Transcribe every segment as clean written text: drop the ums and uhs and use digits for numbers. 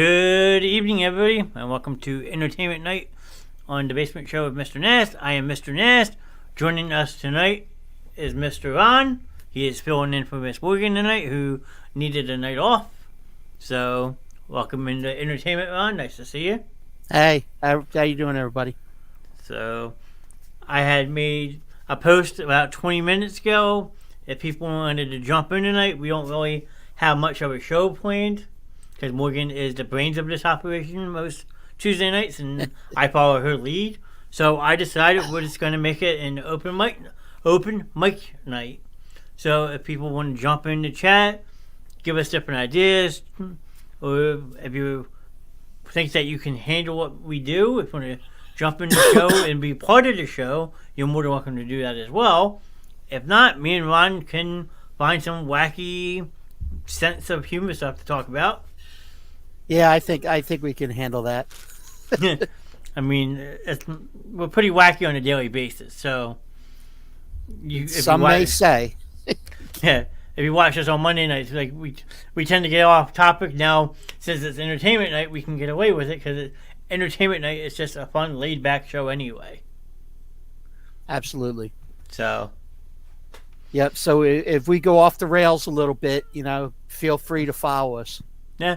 Good evening, everybody, and welcome to Entertainment Night on the Basement Show with Mr. Knast. I am Mr. Knast. Joining us tonight is Mr. Ron. He is filling in for Miss Morgan tonight, who needed a night off. So, welcome into Entertainment, Ron. Nice to see you. Hey, how you doing, everybody? So, I had made a post about 20 minutes ago. If people wanted to jump in tonight, we don't really have much of a show planned, because Morgan is the brains of this operation most Tuesday nights, and I follow her lead. So I decided we're just going to make it an open mic night. So if people want to jump in the chat, give us different ideas, or if you think that you can handle what we do, if you want to jump in the show and be part of the show, you're more than welcome to do that as well. If not, me and Ron can find some wacky sense of humor stuff to talk about. Yeah, I think we can handle that. I mean, we're pretty wacky on a daily basis, so some may say. Yeah, if you watch us on Monday nights, like we tend to get off topic. Now, since it's entertainment night, we can get away with it because entertainment night is just a fun, laid-back show anyway. Absolutely. So. Yep. So if we go off the rails a little bit, feel free to follow us. Yeah,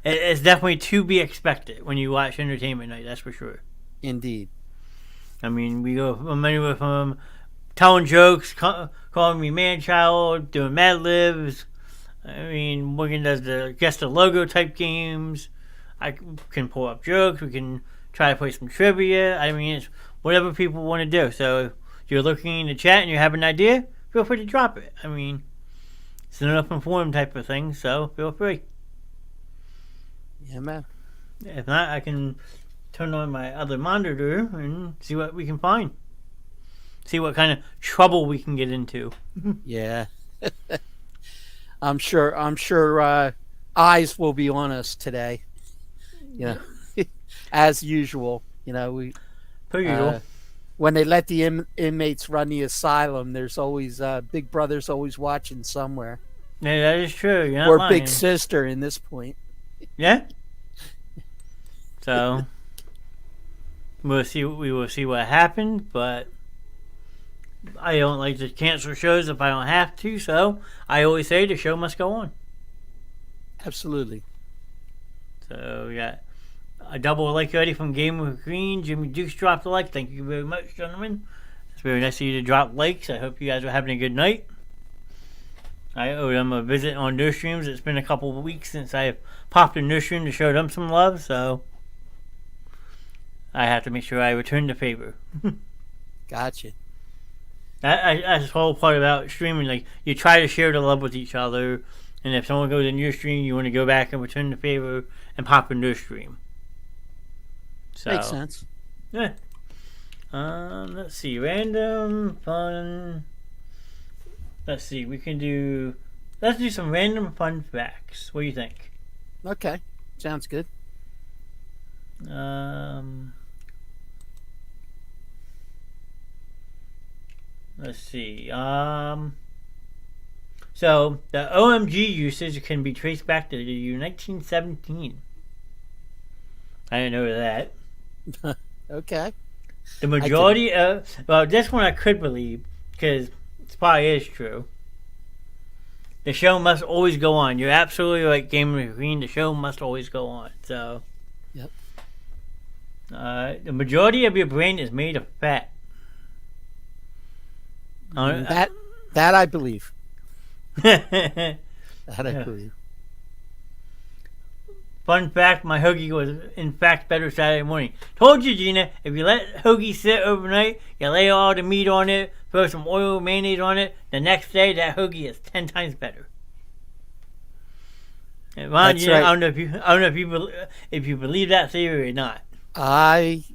it's definitely to be expected when you watch Entertainment Night, that's for sure. Indeed. I mean, we go from anywhere from telling jokes, calling me man-child, doing Mad Libs. I mean, Morgan does guess the logo type games. I can pull up jokes. We can try to play some trivia. I mean, it's whatever people want to do. So if you're looking in the chat and you have an idea, feel free to drop it. I mean, it's an open forum type of thing, so feel free. Yeah, man. If not, I can turn on my other monitor and see what we can find. See what kind of trouble we can get into. Yeah. I'm sure eyes will be on us today. As usual. We per usual. When they let the inmates run the asylum, there's always Big Brother's always watching somewhere. Yeah, that is true. You're not or lying. Big Sister in this point. Yeah. So we will see what happens, but I don't like to cancel shows if I don't have to, so I always say the show must go on. Absolutely. So we got a double like already from Game of Green. Jimmy Dukes dropped a like. Thank you very much, gentlemen. It's very nice of you to drop likes. I hope you guys are having a good night. I owe them a visit on their streams. It's been a couple of weeks since I popped in their stream to show them some love, so I have to make sure I return the favor. Gotcha. That's the whole part about streaming. Like, you try to share the love with each other, and if someone goes in your stream, you want to go back and return the favor and pop in their stream. So, makes sense. Yeah. Let's see. Random, fun. Let's see. Let's do some random fun facts. What do you think? Okay. Sounds good. Let's see. So the OMG usage can be traced back to the year 1917. I didn't know that. Okay. The majority this one I could believe, because it probably is true. The show must always go on. You're absolutely right, Game of Green. The show must always go on. So, yep. The majority of your brain is made of fat. That I believe. That I believe. Fun fact, my hoagie was in fact better Saturday morning. Told you, Gina, if you let hoagie sit overnight, you lay all the meat on it, throw some oil, mayonnaise on it, the next day that hoagie is 10 times better. And Ron, That's Gina, right. I don't know if you believe that theory or not. I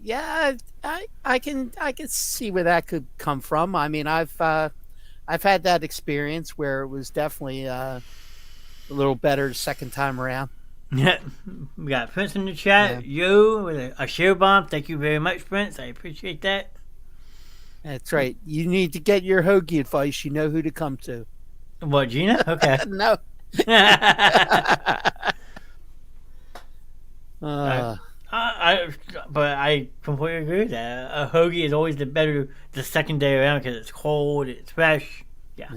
can see where that could come from. I mean, I've had that experience where it was definitely a little better the second time around. Yeah, we got Prince in the chat. Yeah. Yo, with a share bomb. Thank you very much, Prince. I appreciate that. That's right. You need to get your hoagie advice. You know who to come to. What, Gina? Okay. No. Uh, But I completely agree with that. A hoagie is always the second day around because it's cold, it's fresh. Yeah.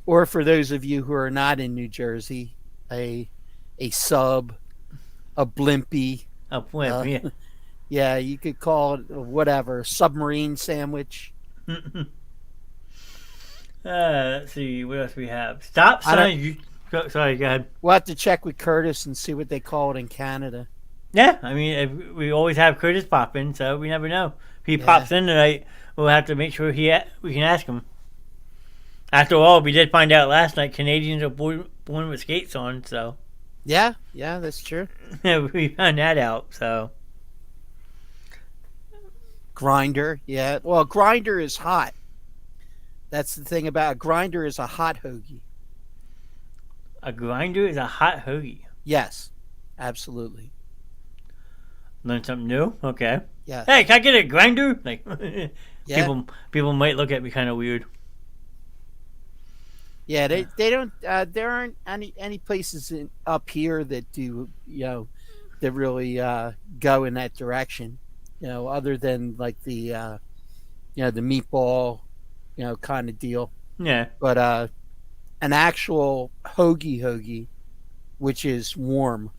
or for those of you who are not in New Jersey, a a sub, a blimpie. A blimp, Uh, yeah. yeah, you could call it whatever, submarine sandwich. Let's see, what else we have? Stop I don't. signs. Sorry, go ahead. We'll have to check with Curtis and see what they call it in Canada. Yeah, I mean, if we always have Curtis pop in, so we never know. If he Yeah. pops in tonight, we'll have to make sure we can ask him. After all, we did find out last night Canadians are born with skates on, so Yeah, that's true. we found that out. So Grinder, yeah. Well, grinder is hot. That's the thing about grinder is a hot hoagie. a grinder is a hot hoagie. Yes, absolutely. Learn something new. Okay. Yeah, Hey, can I get a grinder? Like yeah, people might look at me kind of weird. yeah. They don't. There aren't any places up here that do that really go in that direction. Other than like the the meatball kind of deal. Yeah. But an actual hoagie, which is warm,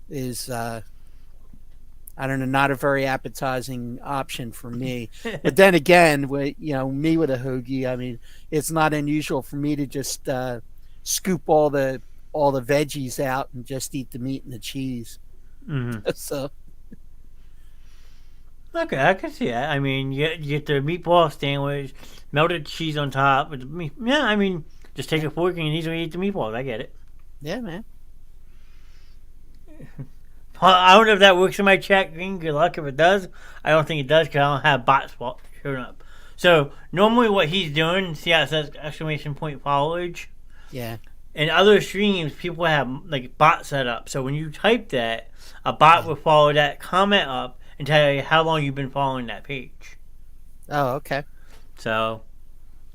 is I don't know, not a very appetizing option for me. But then again, me with a hoagie, I mean, it's not unusual for me to just scoop all the veggies out and just eat the meat and the cheese. Mm-hmm. So Okay, I can see that. I mean, you get the meatball sandwich, melted cheese on top. With the meat. Yeah, I mean, just take a fork and easily eat the meatballs. I get it. yeah, man. I don't know if that works in my chat green. Good luck if it does. I don't think it does because I don't have bots showing up. So normally what he's doing, see how it says exclamation point followage? Yeah. In other streams, people have like bots set up. So when you type that, a bot will follow that comment up and tell you how long you've been following that page. Oh, okay. So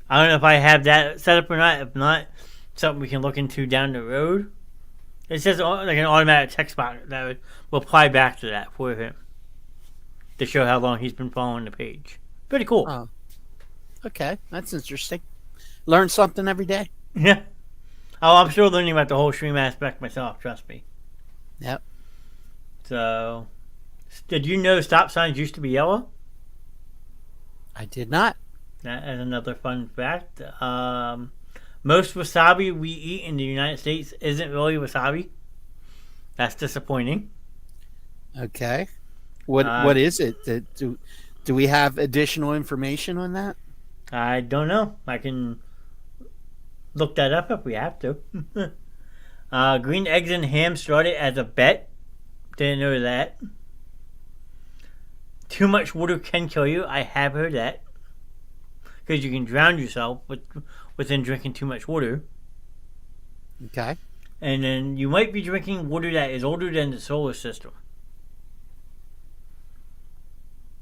I don't know if I have that set up or not. If not, something we can look into down the road. It says like an automatic text box that will reply back to that for him to show how long he's been following the page. Pretty cool. Oh, okay. That's interesting. Learn something every day. Yeah. Oh, I'm still learning about the whole stream aspect myself. Trust me. Yep. So, did you know stop signs used to be yellow? I did not. That is another fun fact. Most wasabi we eat in the United States isn't really wasabi. That's disappointing. Okay. What is it? Do we have additional information on that? I don't know. I can look that up if we have to. Green eggs and ham started as a bet. Didn't know that. Too much water can kill you. I have heard that. Because you can drown yourself within drinking too much water. Okay. And then you might be drinking water that is older than the solar system.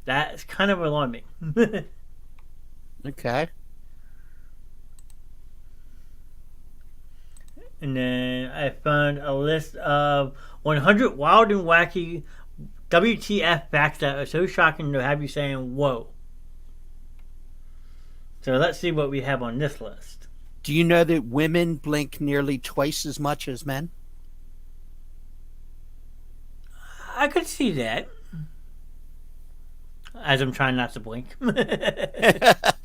That's kind of alarming. Okay. And then I found a list of 100 wild and wacky WTF facts that are so shocking to have you saying, whoa. So let's see what we have on this list. Do you know that women blink nearly twice as much as men? I could see that. As I'm trying not to blink.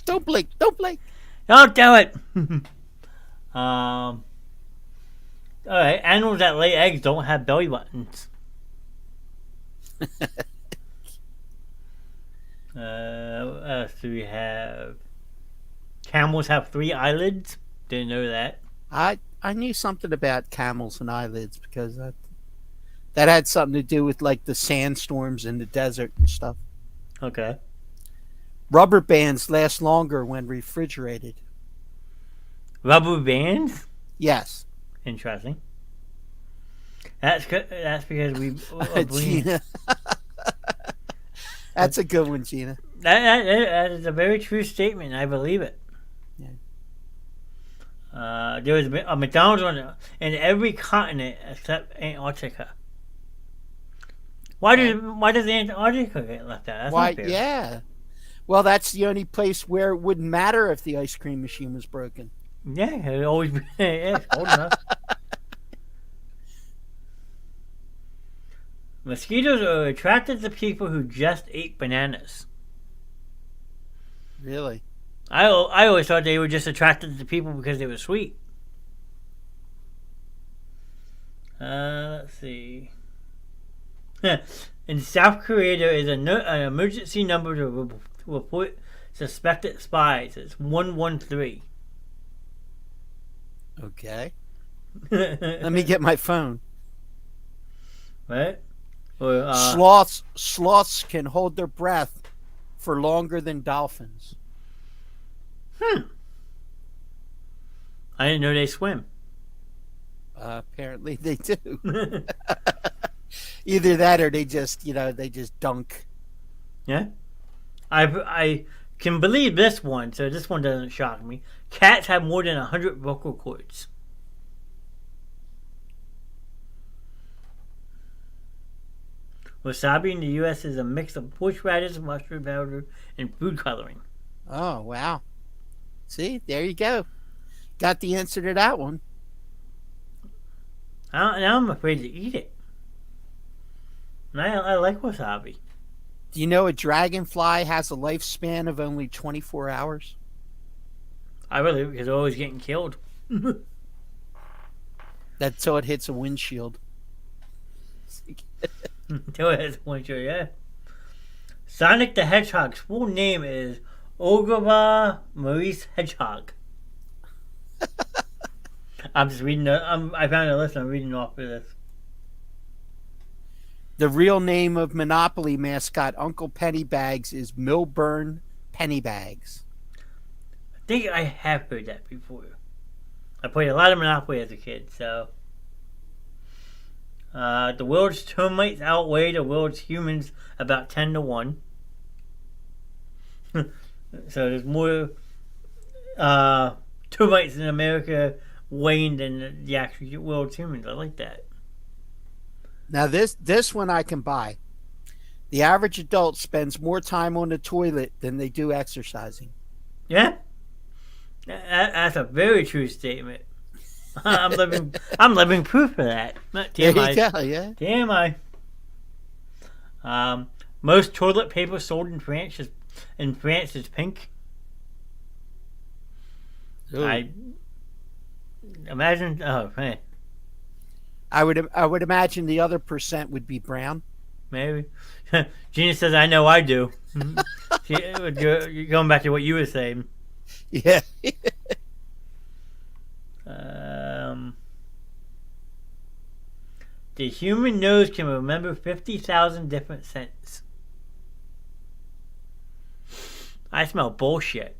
Don't blink. Don't blink. Don't do it. Alright, animals that lay eggs don't have belly buttons. What else do we have? Camels have 3 eyelids. Didn't know that. I knew something about camels and eyelids because that had something to do with like the sandstorms in the desert and stuff. Okay. Rubber bands last longer when refrigerated. Rubber bands? Yes. Interesting. That's because we. Gina. That's a good one, Gina. That is a very true statement. I believe it. Yeah. There was a McDonald's in every continent except Antarctica. Why does Antarctica get left out? That's Why? not fair. Yeah. Well, that's the only place where it wouldn't matter if the ice cream machine was broken. Yeah, it always be yeah, it's cold enough. Mosquitoes are attracted to people who just ate bananas. Really? I always thought they were just attracted to people because they were sweet. Let's see. In South Korea, there is an emergency number to report suspected spies. It's 113. Okay. Let me get my phone. Right? Or, Sloths can hold their breath for longer than dolphins. I didn't know they swim. Apparently they do. Either that or they just dunk. Yeah? I can believe this one, so this one doesn't shock me. Cats have more than 100 vocal cords. Wasabi in the U.S. is a mix of horseradish, mustard powder, and food coloring. Oh, wow. See, there you go. Got the answer to that one. Now I'm afraid to eat it. I like wasabi. Do you know a dragonfly has a lifespan of only 24 hours? I believe because they're always getting killed. That's till it hits a windshield. Yeah. Sonic the Hedgehog's full name is Ogava Maurice Hedgehog. I'm just reading. I found a list. I'm reading off of this. The real name of Monopoly mascot Uncle Pennybags is Milburn Pennybags. I think I have heard that before. I played a lot of Monopoly as a kid, so. The world's termites outweigh the world's humans about 10 to 1. So there's more termites in America weighing than the actual world's humans. I like that. Now this one I can buy. The average adult spends more time on the toilet than they do exercising. Yeah, that's a very true statement. I'm living proof of that. TMI. There you go, yeah. TMI. Most toilet paper sold in France is pink. Ooh. I imagine. Oh man. I would imagine the other percent would be brown. Maybe. Gina says, "I know I do." You're going back to what you were saying. Yeah. The human nose can remember 50,000 different scents. I smell bullshit.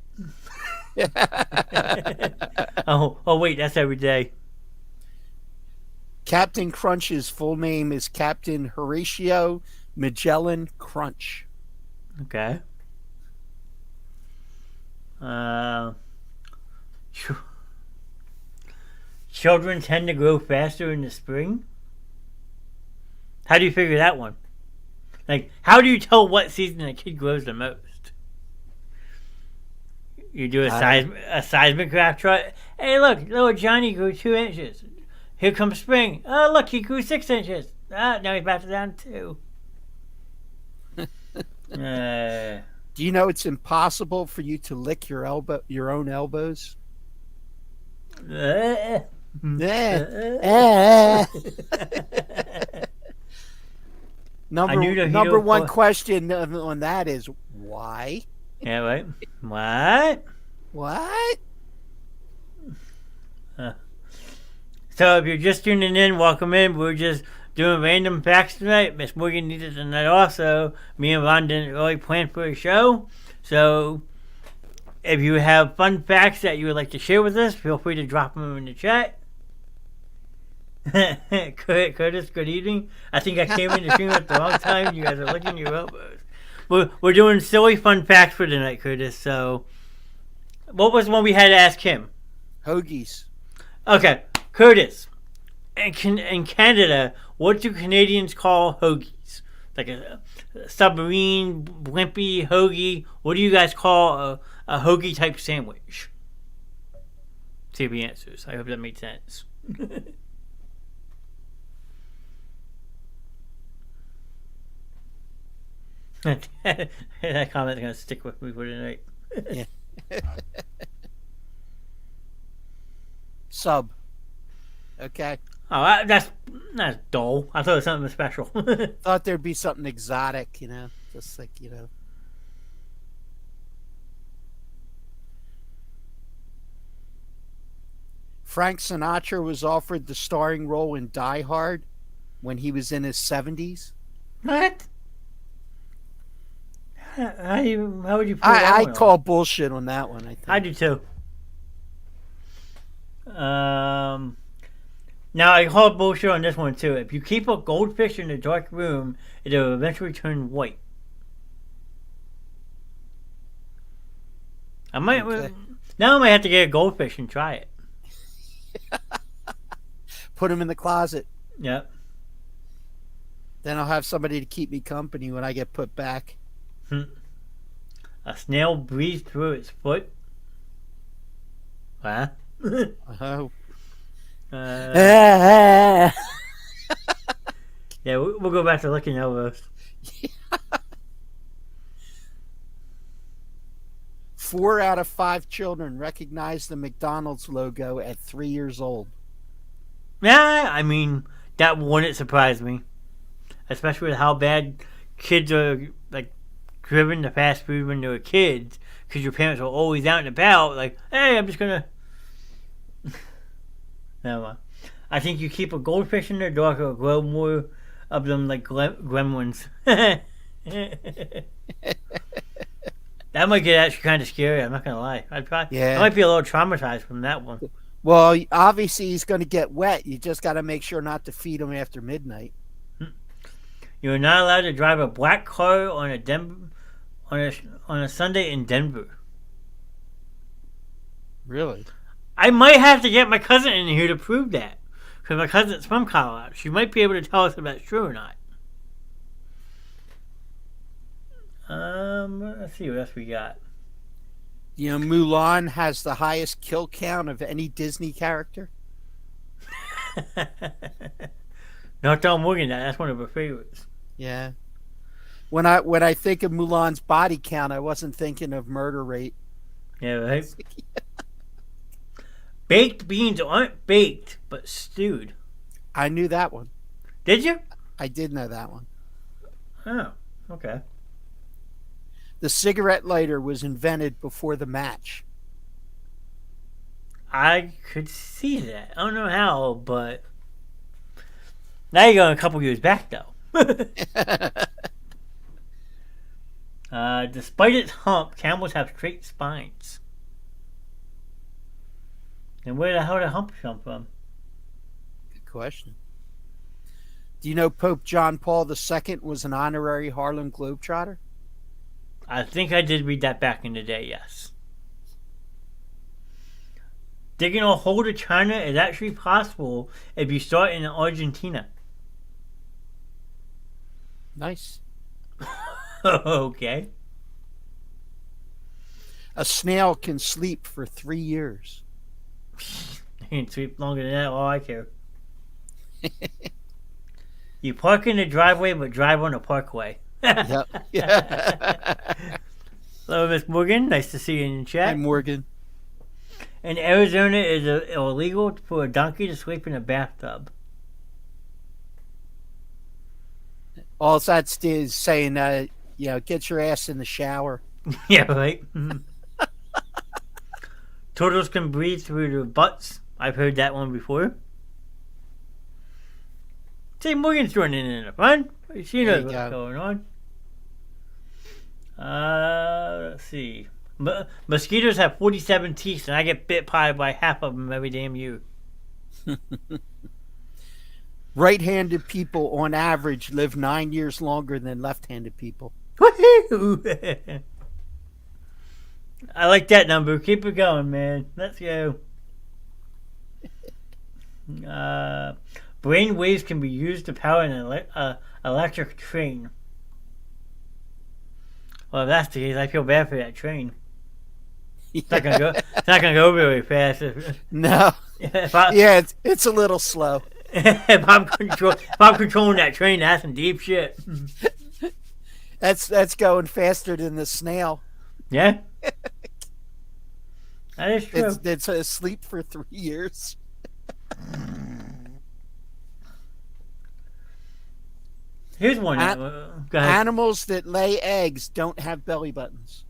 Oh wait, that's every day. Captain Crunch's full name is Captain Horatio Magellan Crunch. Okay. Children tend to grow faster in the spring. How do you figure that one? Like, how do you tell what season a kid grows the most? You do a seismograph chart. Hey, look, little Johnny grew 2 inches. Here comes spring. Oh, look, he grew 6 inches. Ah, now he's back down to 2. Do you know it's impossible for you to lick your own elbows? Number one question on that is why? Yeah, right. What? What? So if you're just tuning in, welcome in. We're just doing random facts tonight. Miss Morgan needed a night off, so me and Ron didn't really plan for a show. So if you have fun facts that you would like to share with us, feel free to drop them in the chat. Curtis, good evening. I think I came in the stream at the wrong time. You guys are licking your elbows. We're doing silly fun facts for tonight, Curtis. So what was one we had to ask him? Hoagies. Okay, Curtis. In Canada, what do Canadians call hoagies? like a submarine, blimpy, hoagie. What do you guys call a hoagie type sandwich? See if he answers. I hope that made sense. That comment's gonna stick with me for tonight. Yeah. Sub. Okay. Oh, that's dull. I thought it was something special. Thought there'd be something exotic, just like, Frank Sinatra was offered the starring role in Die Hard when he was in his 70s. What? How would you? I call bullshit on that one. I think I do too. Now I call bullshit on this one too. If you keep a goldfish in a dark room, it will eventually turn white. I might now. I might have to get a goldfish and try it. Put him in the closet. Yep. Then I'll have somebody to keep me company when I get put back. A snail breathed through its foot. Huh? Oh. Yeah, we'll go back to looking over those. 4 out of 5 children recognize the McDonald's logo at 3 years old. Yeah, I mean, that wouldn't surprise me. Especially with how bad kids are, like, driven to fast food when they were kids. Because your parents were always out and about, like, hey, I'm just gonna... No, I think you keep a goldfish in their dark, it'll grow more of them like gremlins. That might get actually kind of scary, I'm not going to lie. I might be a little traumatized from that one. Well, obviously he's going to get wet. You just got to make sure not to feed him after midnight. You're not allowed to drive a black car on a Sunday in Denver. Really? I might have to get my cousin in here to prove that. Because my cousin's from Colorado. She might be able to tell us if that's true or not. Let's see what else we got. Mulan has the highest kill count of any Disney character. Not tell Morgan that. That's one of her favorites. Yeah. When I think of Mulan's body count, I wasn't thinking of murder rate. Yeah, right? Baked beans aren't baked, but stewed. I knew that one. Did you? I did know that one. Oh, okay. The cigarette lighter was invented before the match. I could see that. I don't know how, but now you're going a couple years back, though. Despite its hump, camels have straight spines. And where the hell did the hump come from? Good question. Do you know Pope John Paul II was an honorary Harlem Globetrotter? I think I did read that back in the day, yes. Digging a hole to China is actually possible if you start in Argentina. Nice. Okay. A snail can sleep for 3 years. I can sleep longer than that, all I care. You park in the driveway, but drive on the parkway. Yep. Hello, Miss Morgan. Nice to see you in the chat. Hi, Morgan. In Arizona, it is illegal for a donkey to sleep in a bathtub. All that's is saying, get your ass in the shower. Yeah, right. Turtles can breathe through their butts. I've heard that one before. See, Morgan's joining in the fun. She knows what's going on. Let's see. Mosquitoes have 47 teeth, and I get bit by half of them every damn year. Right-handed people, on average, live 9 years longer than left-handed people. Woohoo! I like that number. Keep it going, man. Let's go. Brain waves can be used to power an electric train. Well, if that's the case, I feel bad for that train. It's not gonna go. It's not gonna go very fast. No. Yeah, it's a little slow. If I'm controlling that train, that's some deep shit. That's going faster than the snail. Yeah, that is true. It's asleep for 3 years. Here's one. Go ahead. Animals that lay eggs don't have belly buttons.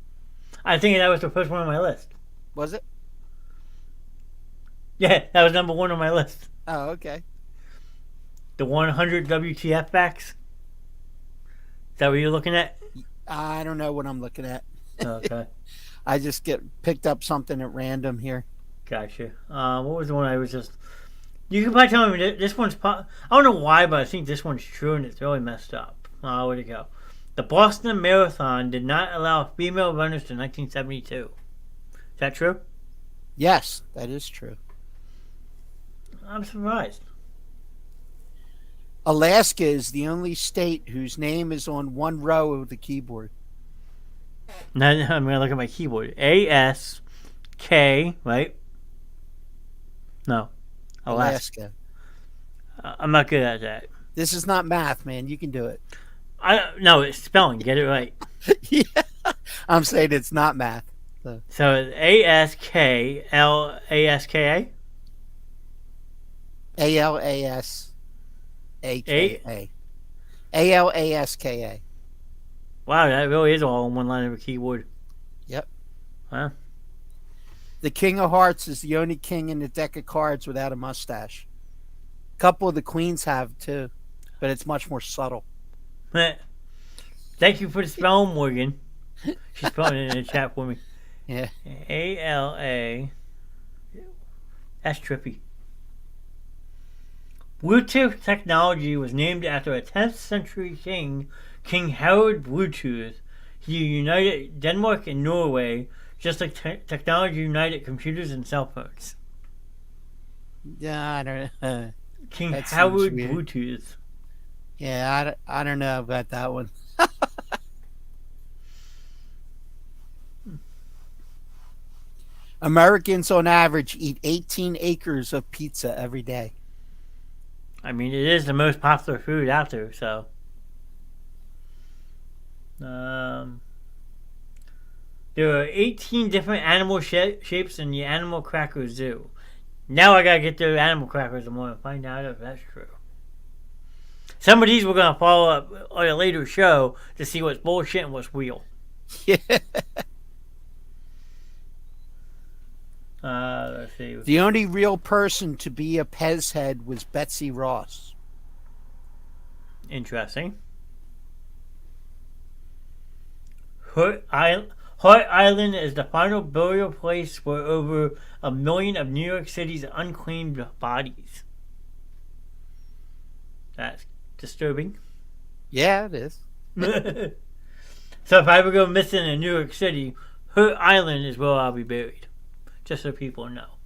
I think that was the first one on my list. Was it? Yeah, that was number 1 on my list. Oh, okay. The 100 WTF facts. Is that what you're looking at? I don't know what I'm looking at. Okay. I just picked up something at random here. Gotcha. What was the one I was just... You can probably tell me this one's... I don't know why, but I think this one's true and it's really messed up. Where'd it go? The Boston Marathon did not allow female runners to 1972. Is that true? Yes, that is true. I'm surprised. Alaska is the only state whose name is on one row of the keyboard. Now I'm going to look at my keyboard. A-S-K, right? No. Alaska. I'm not good at that. This is not math, man. You can do it. No, it's spelling. Get it right. Yeah. I'm saying it's not math. So it's A-S-K-L-A-S-K-A? A-L-A-S-A-K-A. A-L-A-S-K-A. Wow, that really is all in one line of a keyboard. Yep. Wow. The King of Hearts is the only king in the deck of cards without a mustache. A couple of the queens have too, but it's much more subtle. Thank you for the spell, Morgan. She's spelling it in the chat for me. Yeah. A-L-A. That's trippy. Bluetooth technology was named after a 10th century king, King Harald Bluetooth. He united Denmark and Norway, just like technology united computers and cell phones. Yeah, I don't know. King Harald Bluetooth. Yeah, I don't know about that one. Americans on average eat 18 acres of pizza every day. I mean, it is the most popular food out there, so. There are 18 different animal shapes in the Animal Cracker Zoo. Now I gotta get the animal crackers and want to find out if that's true. Some of these we're gonna follow up on a later show to see what's bullshit and what's real. Yeah. Let's see. The only real person to be a Pez head was Betsy Ross. Interesting. Hart Island is the final burial place for over 1 million of New York City's unclaimed bodies. That's disturbing. Yeah, it is. So if I ever go missing in New York City, Hart Island is where I'll be buried. Just so people know.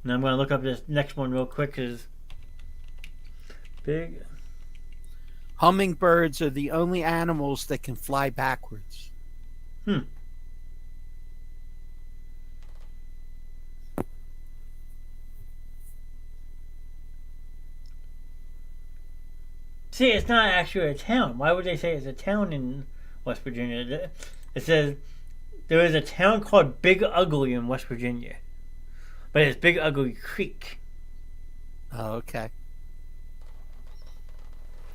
And I'm going to look up this next one real quick because big. Hummingbirds are the only animals that can fly backwards. See, it's not actually a town. Why would they say it's a town in West Virginia? It says there is a town called Big Ugly in West Virginia. But it's Big Ugly Creek. Oh, okay.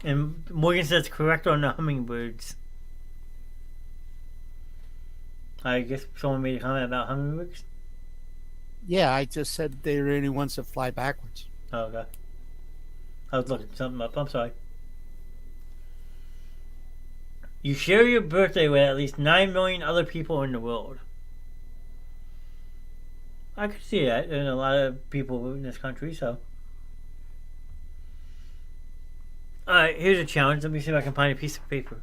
And Morgan says correct on the hummingbirds. I guess someone made a comment about hummingbirds. Yeah, I just said they're the only ones that fly backwards. Oh, okay. I was looking something up. I'm sorry. You share your birthday with at least 9 million other people in the world. I could see that. There's a lot of people in this country, so. Alright, here's a challenge. Let me see if I can find a piece of paper.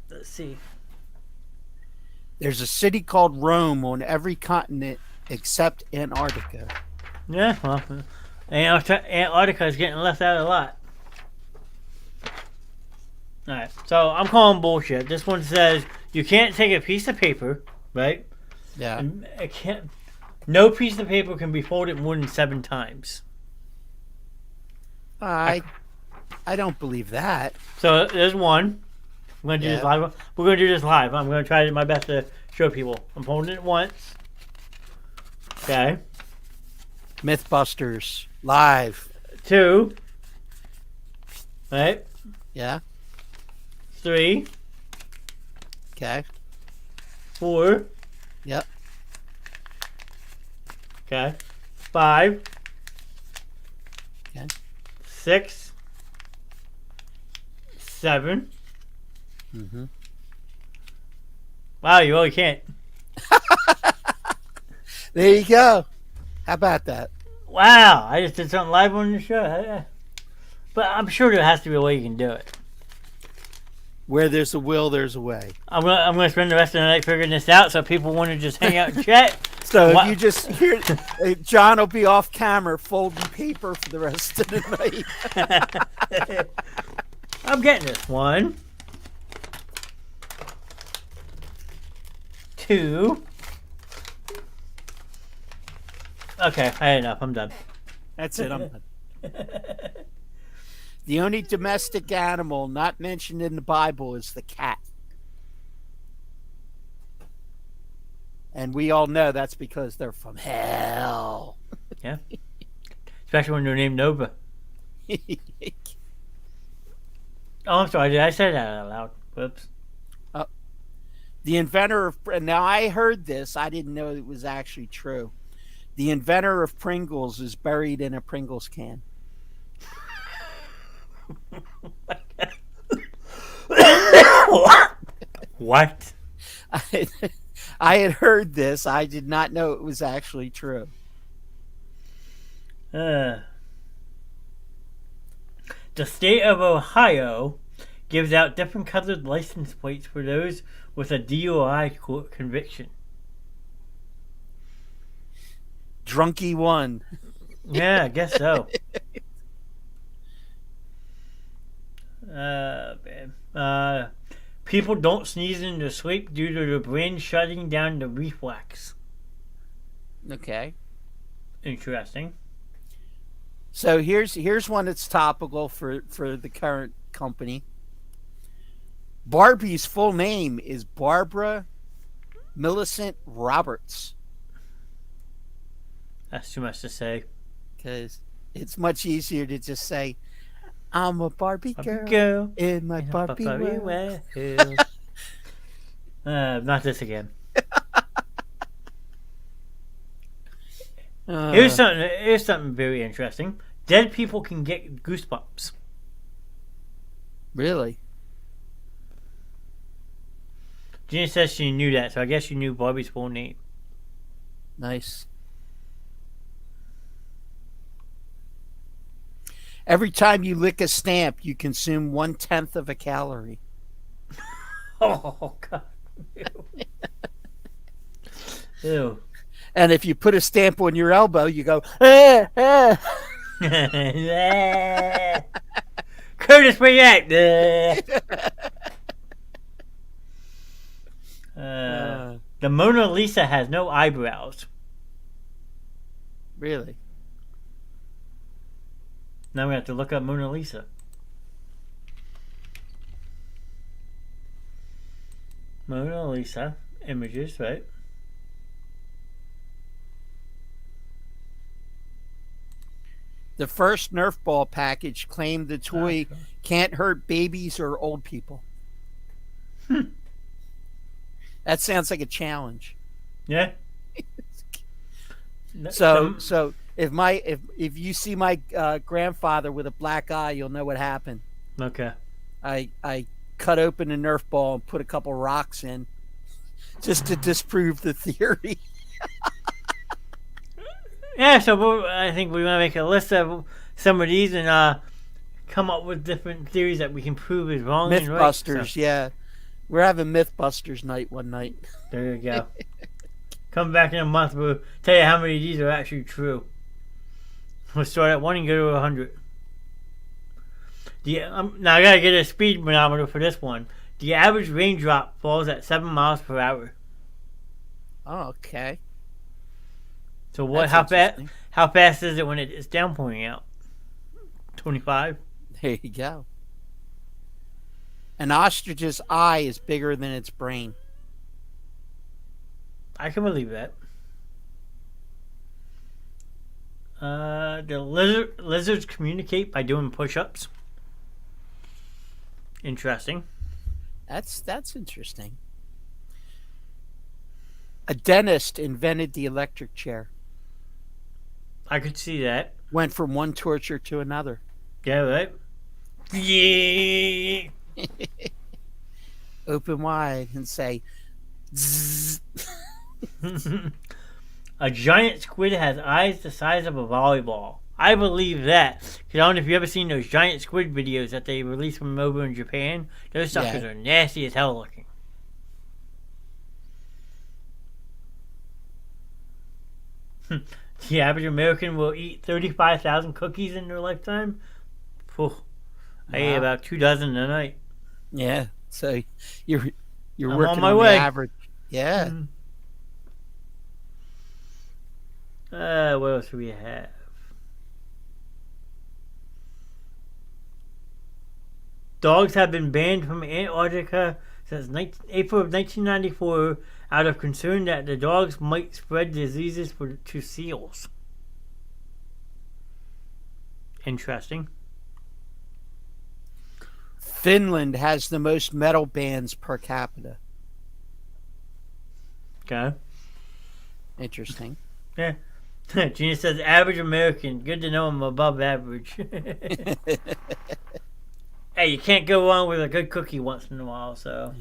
Let's see. There's a city called Rome on every continent except Antarctica. Yeah, well, Antarctica is getting left out a lot. Alright, so I'm calling bullshit. This one says you can't take a piece of paper, right? Yeah. And it can't. No piece of paper can be folded more than 7 times. I don't believe that. So there's one. I'm gonna do this live. We're gonna do this live. I'm gonna try my best to show people. I'm folding it once. Okay. Mythbusters live. 2. Right. Yeah. 3. Okay. 4. Yep. Okay. 5. Okay. 6. 7. Mm-hmm. Wow, you really can't. There you go. How about that? Wow, I just did something live on the show. But I'm sure there has to be a way you can do it. Where there's a will, there's a way. I'm gonna spend the rest of the night figuring this out, so people want to just hang out and chat. So if you just hear, John will be off camera folding paper for the rest of the night. I'm getting this. 1, 2. Okay, I had enough. I'm done. That's it. I'm done. The only domestic animal not mentioned in the Bible is the cat. And we all know that's because they're from hell. Yeah. Especially when they're named Nova. Oh, I'm sorry. Did I say that out loud? Whoops. The inventor of... Now, I heard this. I didn't know it was actually true. The inventor of Pringles is buried in a Pringles can. What? I had heard this. I did not know it was actually true. The state of Ohio gives out different colored license plates for those with a DUI conviction. Drunky one. Yeah, I guess so. Man. People don't sneeze in their sleep due to their brain shutting down the reflex. Okay. Interesting. So here's one that's topical for the current company. Barbie's full name is Barbara Millicent Roberts. That's too much to say. Because it's much easier to just say, I'm a Barbie girl in my Barbie world. Not this again. Here's something very interesting. Dead people can get goosebumps. Really? Gina says she knew that, so I guess she knew Barbie's full name. Nice. Every time you lick a stamp, you consume 1/10 of a calorie. Oh, God. Ew. And if you put a stamp on your elbow, you go, ah, ah. Curtis, where you at? The Mona Lisa has no eyebrows. Really? Now we have to look up Mona Lisa. Mona Lisa images, right? The first Nerf ball package claimed the toy can't hurt babies or old people. That sounds like a challenge. Yeah. So if you see my grandfather with a black eye, you'll know what happened. Okay. I cut open a Nerf ball and put a couple rocks in just to disprove the theory. Yeah, so I think we want to make a list of some of these and come up with different theories that we can prove is wrong and right. Mythbusters, so. Yeah. We're having Mythbusters night one night. There you go. Come back in a month, we'll tell you how many of these are actually true. We'll start at 1 and go to 100. Now I gotta get a speed manometer for this one. The average raindrop falls at 7 miles per hour. Oh, okay. So That's How fast? interesting. How fast is it when it's downpouring out? 25. There you go. An ostrich's eye is bigger than its brain. I can believe that. The lizards communicate by doing push-ups. Interesting. That's interesting. A dentist invented the electric chair. I could see that. Went from one torture to another. Yeah, right? Yeah. Open wide and say, Zzz. A giant squid has eyes the size of a volleyball. I believe that. 'Cause I don't know if you've ever seen those giant squid videos that they release from over in Japan. Those suckers are nasty as hell looking. The average American will eat 35,000 cookies in their lifetime. Whew. I eat about 2 dozen a night. Yeah. So you're I'm working on my on way. the average. Yeah. What else do we have? Dogs have been banned from Antarctica since April of 1994 out of concern that the dogs might spread diseases to seals. Interesting. Finland has the most metal bands per capita. Okay. Interesting. Yeah. Gina says average American. Good to know I'm above average. Hey, you can't go wrong with a good cookie once in a while, so.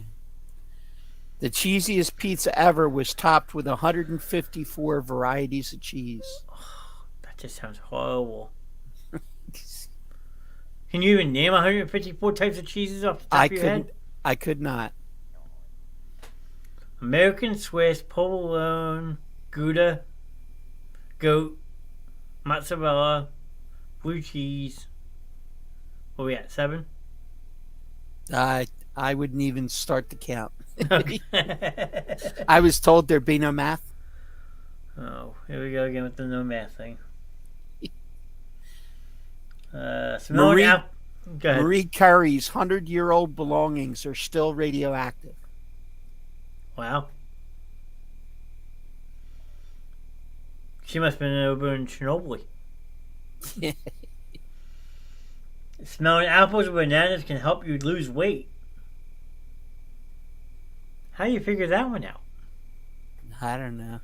The cheesiest pizza ever was topped with 154 varieties of cheese. That just sounds horrible. Can you even name 154 types of cheeses off the top of your head? I could not. American, Swiss, provolone, Gouda, goat, mozzarella, blue cheese. What are we at, 7? I wouldn't even start to count. Okay. I was told there'd be no math. Oh, here we go again with the no math thing. Go ahead. Marie Curie's 100-year-old belongings are still radioactive. Wow. She must have been over in Chernobyl. Smelling apples or bananas can help you lose weight. How do you figure that one out? I don't know.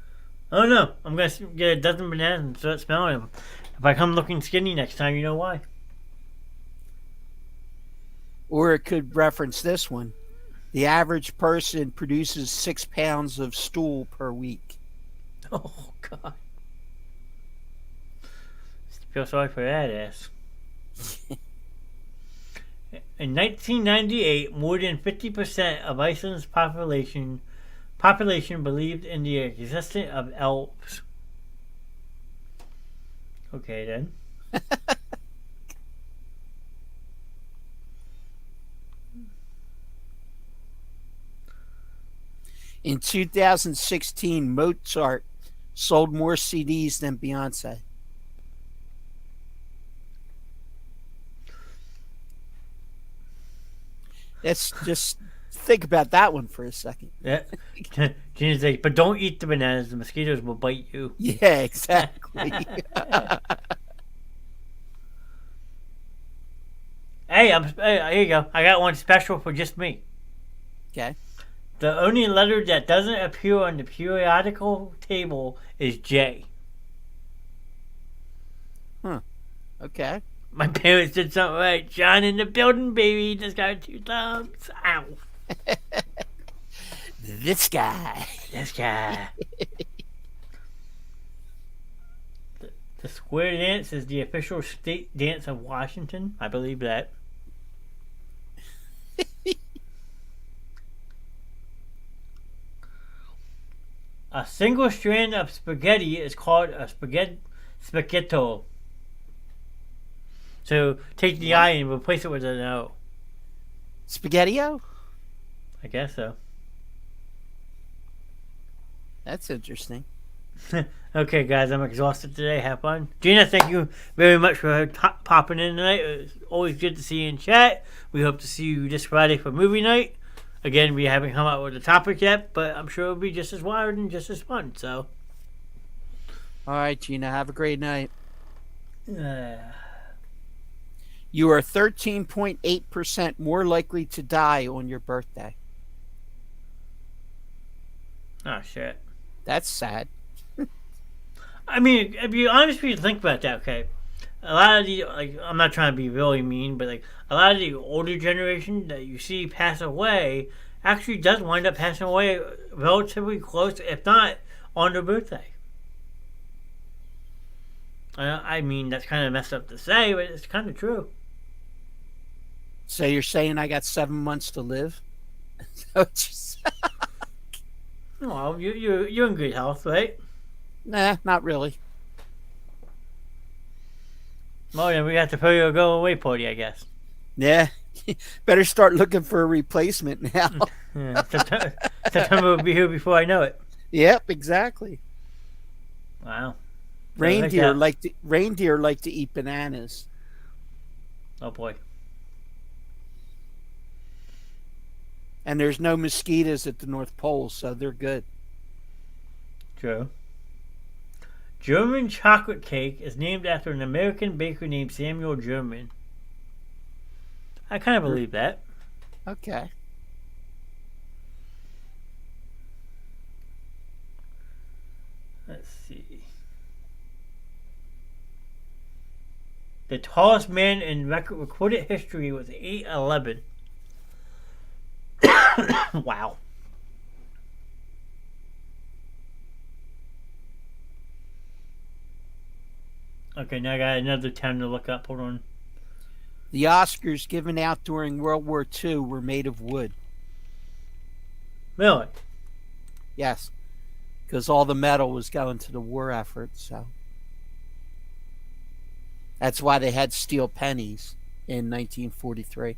Oh no, I'm going to get a dozen bananas and start smelling them. If I come looking skinny next time, you know why. Or it could reference this one. The average person produces 6 pounds of stool per week. Oh, God. Feel sorry for that ass. In 1998, more than 50% of Iceland's population believed in the existence of elves. Okay, then. In 2016, Mozart sold more CDs than Beyonce. Let's just think about that one for a second. Yeah. Gina's like, but don't eat the bananas. The mosquitoes will bite you. Yeah, exactly. Hey, here you go. I got one special for just me. Okay. The only letter that doesn't appear on the periodical table is J. Huh. Okay. My parents did something right. John in the building, baby. Just got 2 thumbs. Ow. This guy. This guy. The square dance is the official state dance of Washington. I believe that. A single strand of spaghetti is called a spaghetto. So take the I and replace it with an O. Spaghetti-O? I guess so. That's interesting. Okay, guys, I'm exhausted today. Have fun. Gina, thank you very much for popping in tonight. It's always good to see you in chat. We hope to see you this Friday for movie night. Again, we haven't come out with a topic yet, but I'm sure it'll be just as wild and just as fun. So, All right, Gina, have a great night. oh You are 13.8% more likely to die on your birthday. shit. That's sad. I mean, if you honestly think about that, okay, a lot of the I'm not trying to be really mean, but like a lot of the older generation that you see pass away actually does wind up passing away relatively close, if not on their birthday. I mean, that's kind of messed up to say, but it's kind of true. So you're saying I got 7 months to live? Well, you're in good health, right? Nah, not really. Well, then we have to throw you a go away party, I guess. Yeah. Better start looking for a replacement now. Yeah, September will be here before I know it. Yep, exactly. Wow. Reindeer like to eat bananas. Oh boy. And there's no mosquitoes at the North Pole, so they're good. True. German chocolate cake is named after an American baker named Samuel German. I kind of believe that. Okay. Let's see. The tallest man in recorded history was 8'11". Wow. Okay, now I got another town to look up. Hold on. The Oscars given out during World War II were made of wood. Really? Yes. Because all the metal was going to the war effort, so. That's why they had steel pennies in 1943.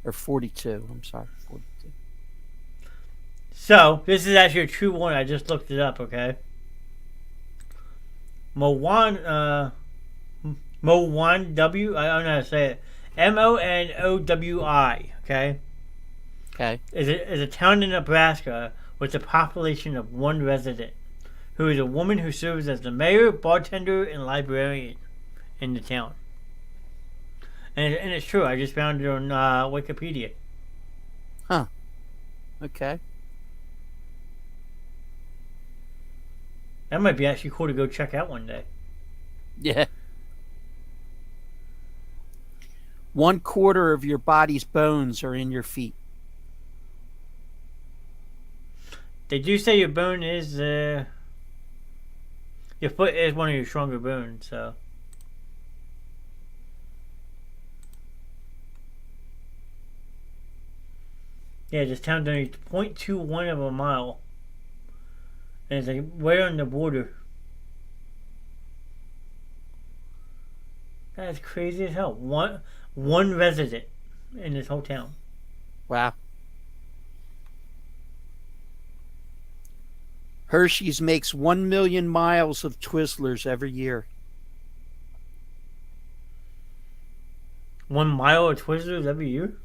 Or 42, I'm sorry, 42. So, this is actually a true one. I just looked it up, okay? Mowan W, I don't know how to say it. Monowi, okay? Okay. Is a town in Nebraska with a population of 1 resident, who is a woman who serves as the mayor, bartender, and librarian in the town. And it's true. I just found it on Wikipedia. Huh. Okay. That might be actually cool to go check out one day. Yeah. 1/4 of your body's bones are in your feet. They do say your bone is your foot is one of your stronger bones, so. Yeah, this town's only 0.21 of a mile. And it's like right on the border. That's crazy as hell. One resident in this whole town. Wow. Hershey's makes 1 million miles of Twizzlers every year. 1 mile of Twizzlers every year?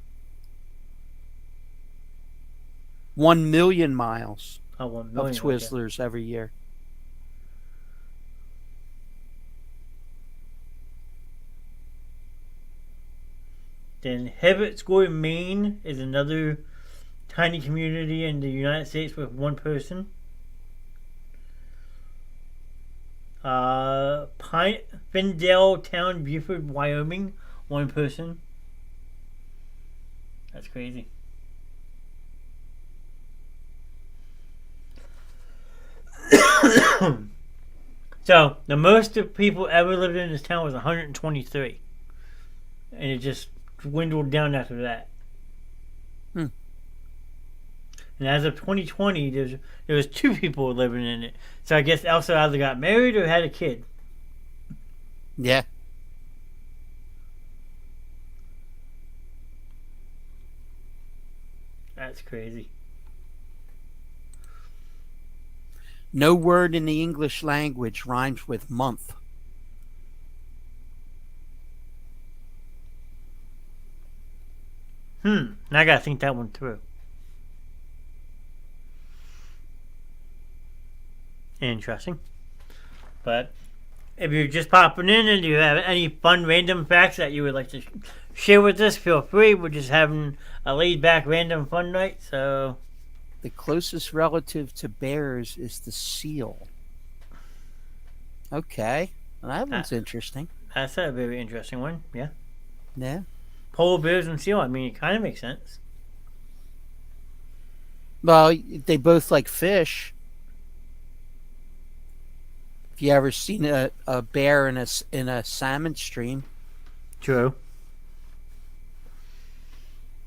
1 million miles Oh, 1 of million. Twizzlers every year. Then Hebbett Score, Maine is another tiny community in the United States with 1 person. Findale Town, Buford, Wyoming, 1 person. That's crazy. So, the most of people ever lived in this town was 123. And it just dwindled down after that. And as of 2020, there was 2 people living in it. So I guess Elsa either got married or had a kid. Yeah. That's crazy. No word in the English language rhymes with month. Now I gotta think that one through. Interesting. But if you're just popping in and you have any fun random facts that you would like to share with us, feel free. We're just having a laid back random fun night. So The closest relative to bears is the seal. Okay. Well, that one's interesting. that's a very interesting one. Yeah. Yeah. Polar bears and seal. I mean, it kind of makes sense. Well, they both like fish. If you ever seen a bear in a salmon stream, True.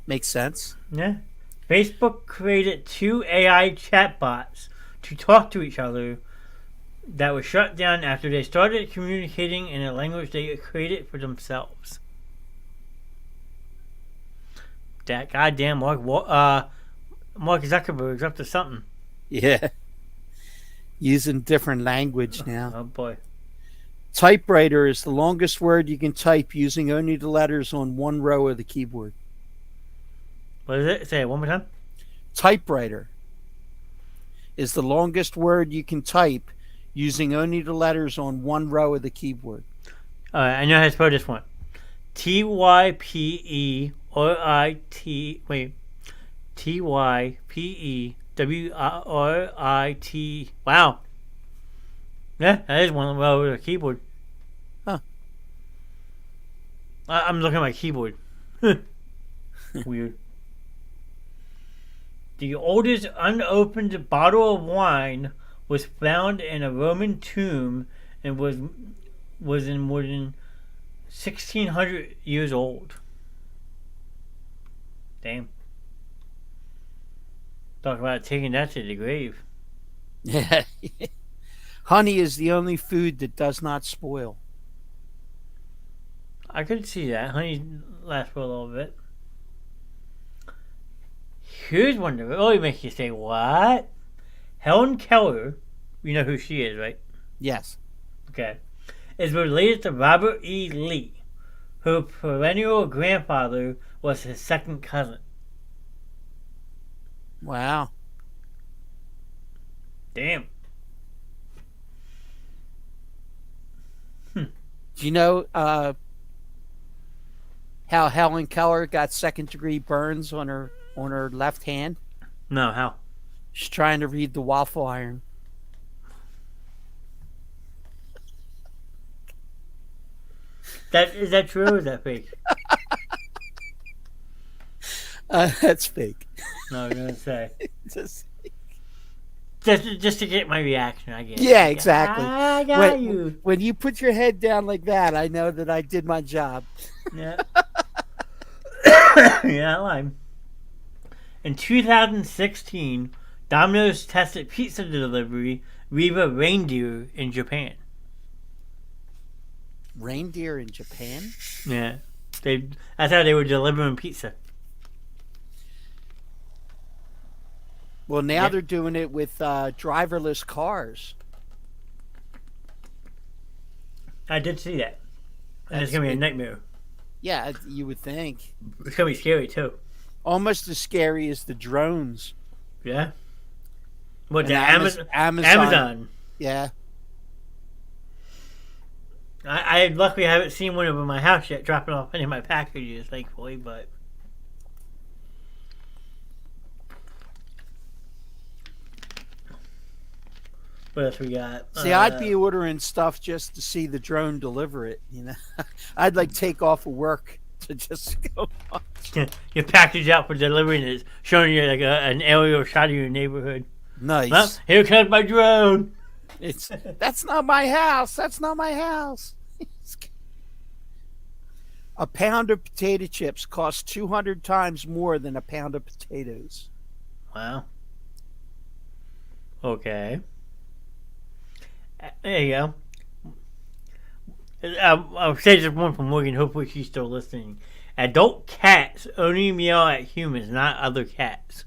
makes sense. Yeah. Facebook created 2 AI chatbots to talk to each other that were shut down after they started communicating in a language they created for themselves. That goddamn Mark Zuckerberg's up to something. Yeah. Using different language now. Oh boy. Typewriter is the longest word you can type using only the letters on one row of the keyboard. What is it? Say it one more time. Typewriter is the longest word you can type using only the letters on one row of the keyboard. Alright, I know how to spell this one. Typewrit. Wait. Typewrit. Wow. Yeah, that is one row of the keyboard. Huh. I'm looking at my keyboard. Weird. The oldest unopened bottle of wine was found in a Roman tomb and was in more than 1,600 years old. Damn. Talk about taking that to the grave. Yeah. Honey is the only food that does not spoil. I could see that. Honey lasts for a little bit. Here's one that really makes you say, what? Helen Keller, you know who she is, right? Yes. Okay. Is related to Robert E. Lee, whose perennial grandfather was his second cousin. Wow. Damn. Do you know how Helen Keller got second-degree burns on her left hand? No, how? She's trying to read the waffle iron. Is that true or is that fake? That's fake. No, I was gonna say. Just- Just to get my reaction, I guess. yeah, exactly. I got you. When you put your head down like that, I know that I did my job. Yeah. Yeah, I lied. In 2016, Domino's tested pizza delivery Riva reindeer in Japan. Reindeer in Japan? Yeah. That's how they were delivering pizza. Well, now Yeah. they're doing it with driverless cars. I did see that. And it's going to be a nightmare. Yeah, you would think. It's going to be scary, too. Almost as scary as the drones. Yeah? What, the And Amazon? Yeah. I luckily haven't seen one over my house yet, dropping off any of my packages, thankfully, but... What else we got? See, I'd be ordering stuff just to see the drone deliver it. You know, I'd like take off of work to just go. Your package out for delivery and it's showing you like an aerial shot of your neighborhood. Nice. Well, here comes my drone. That's not my house. That's not my house. A pound of potato chips costs 200 times more than a pound of potatoes. Wow. Okay. There you go. I'll say this one from Morgan. Hopefully she's still listening. Adult cats only meow at humans, not other cats.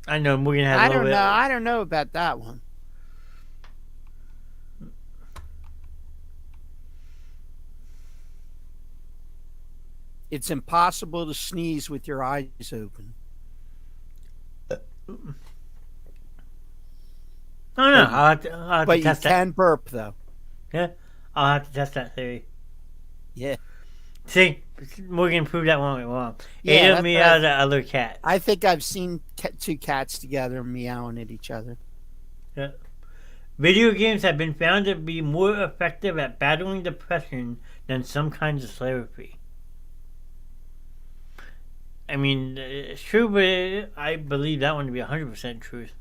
I know Morgan has a little bit. I don't know about that one. It's impossible to sneeze with your eyes open. Oh no, I'll have to But you test that. can burp though. Yeah, I'll have to test that theory. Yeah. See, Morgan proved that one wrong. Yeah, Ada meows at other cats. I think I've seen two cats together meowing at each other. Yeah. Video games have been found to be more effective at battling depression than some kinds of therapy. I mean, it's true, but I believe that one to be 100% truth.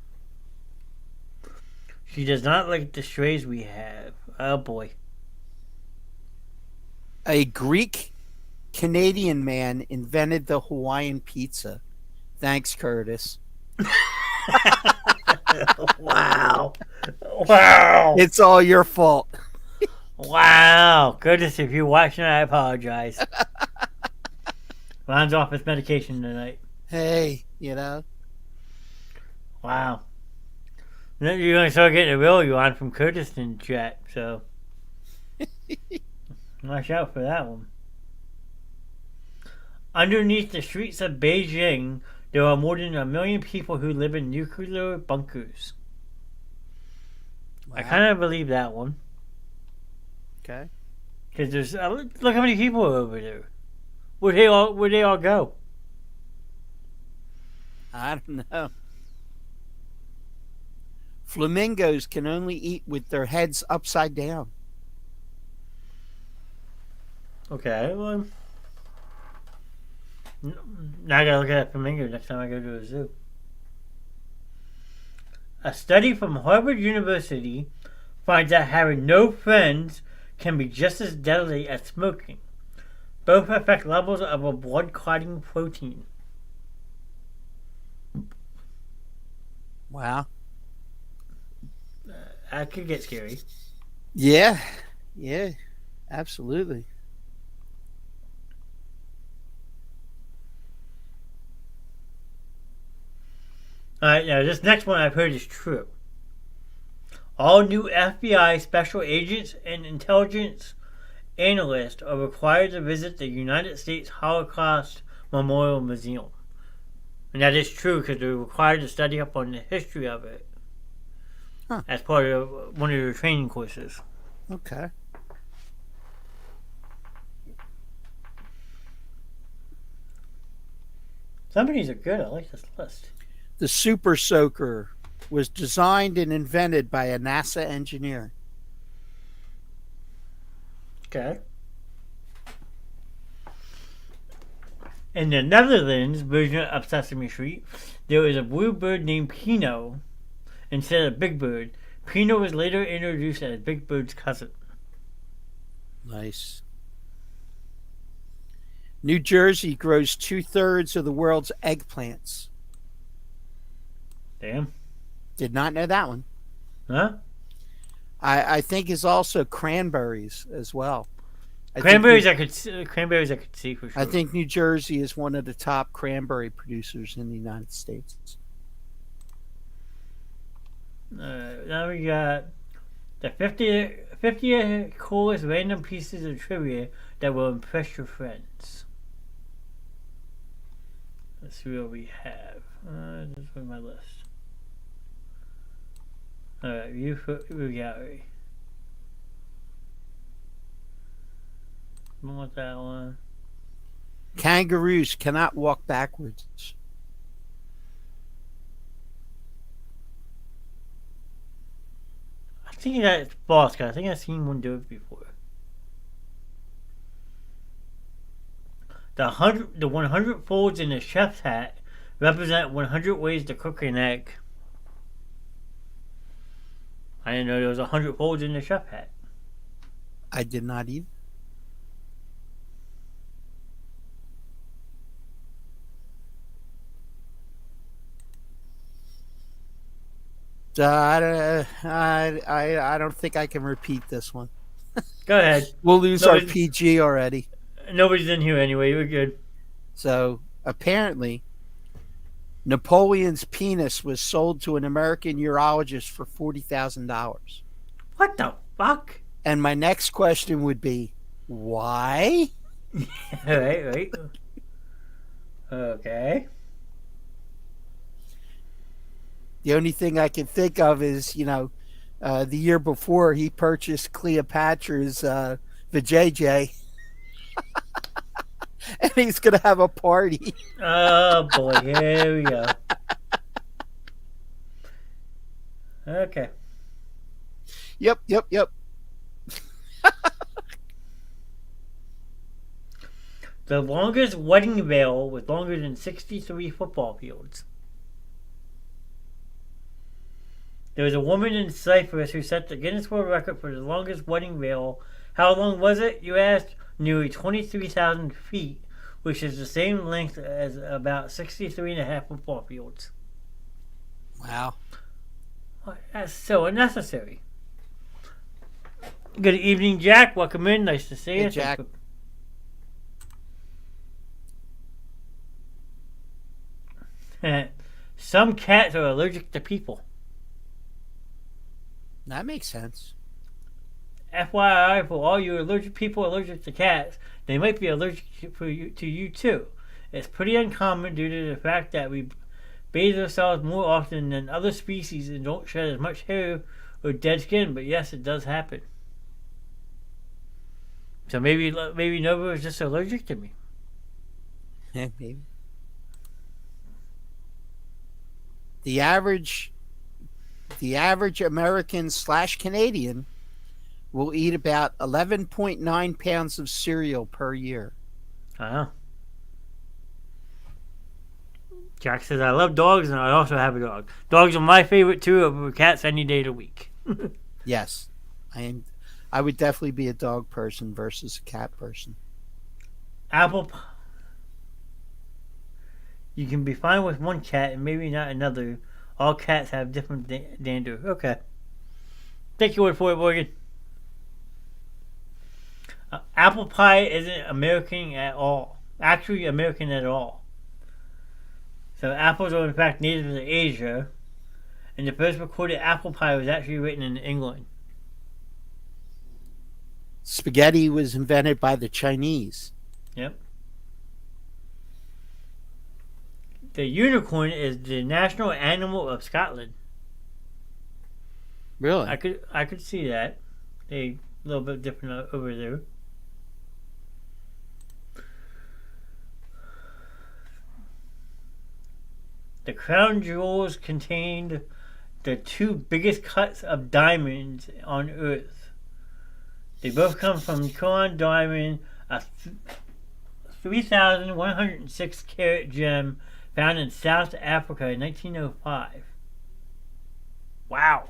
She does not like the strays we have. Oh boy. A Greek Canadian man invented the Hawaiian pizza. Thanks, Curtis. Wow. Wow. It's all your fault. Wow. Curtis, if you're watching, I apologize. Ron's off his medication tonight. Hey, you know. Wow. Then you're going to start getting a bill you on from Curtis in chat, so. Watch out for that one. Underneath the streets of Beijing, there are more than 1 million people who live in nuclear bunkers. Wow. I kind of believe that one. Okay. Because there's look how many people are over there. Where'd they all go? I don't know. Flamingos can only eat with their heads upside down. Okay, well, now I gotta look at a flamingo next time I go to a zoo. A study from Harvard University finds that having no friends can be just as deadly as smoking. Both affect levels of a blood clotting protein. Wow. That could get scary. Yeah. Yeah. Absolutely. Alright, now this next one I've heard is true. All new FBI special agents and intelligence analysts are required to visit the United States Holocaust Memorial Museum. And that is true because they're required to study up on the history of it as part of one of their training courses. Okay. Some of these are good. I like this list. The Super Soaker was designed and invented by a NASA engineer. Okay. In the Netherlands version of Sesame Street, there was a blue bird named Pino instead of Big Bird. Pino was later introduced as Big Bird's cousin. Nice. New Jersey grows 2/3 of the world's eggplants. Damn. Did not know that one. Huh? I think is also cranberries as well. Cranberries I could see for sure. I think New Jersey is one of the top cranberry producers in the United States. Now we got the 50 coolest random pieces of trivia that will impress your friends. Let's see what we have. This is my list. Alright, review gallery. I want that one. Kangaroos cannot walk backwards. I think that's false, because I think I've seen one do it before. The 100 folds in the chef's hat represent 100 ways to cook an egg. I didn't know there was 100 folds in the chef hat. I did not either. I don't think I can repeat this one. Go ahead. We'll lose our PG already. Nobody's in here anyway. We're good. So apparently, Napoleon's penis was sold to an American urologist for $40,000. What the fuck? And my next question would be, why? Right. Okay. The only thing I can think of is, the year before he purchased Cleopatra's vajayjay. And he's going to have a party. Oh, boy. Here we go. Okay. Yep. The longest wedding veil was longer than 63 football fields. There was a woman in Cyprus who set the Guinness World Record for the longest wedding veil. How long was it, you asked? Nearly 23,000 feet, which is the same length as about 63.5 football fields. Wow. That's so unnecessary. Good evening, Jack. Welcome in. Nice to see you. Hey, Jack. Some cats are allergic to people. That makes sense. FYI, for all you people allergic to cats, they might be allergic to you too. It's pretty uncommon due to the fact that we bathe ourselves more often than other species and don't shed as much hair or dead skin, but yes, it does happen. So maybe Nova is just allergic to me. Yeah, maybe. The average American / Canadian will eat about 11.9 pounds of cereal per year. Jack says, I love dogs and I also have a dog. Dogs are my favorite too, over cats any day of the week. Yes. I would definitely be a dog person versus a cat person. Apple pie. You can be fine with one cat and maybe not another. All cats have different dander. Okay. Thank you for it, Morgan. Apple pie isn't American at all. Actually, American at all. So apples are in fact native to Asia, and the first recorded apple pie was actually written in England. Spaghetti was invented by the Chinese. Yep. The unicorn is the national animal of Scotland. Really? I could see that. A little bit different over there. The crown jewels contained the two biggest cuts of diamonds on Earth. They both come from Crown Diamond, a 3,106 carat gem found in South Africa in 1905. Wow.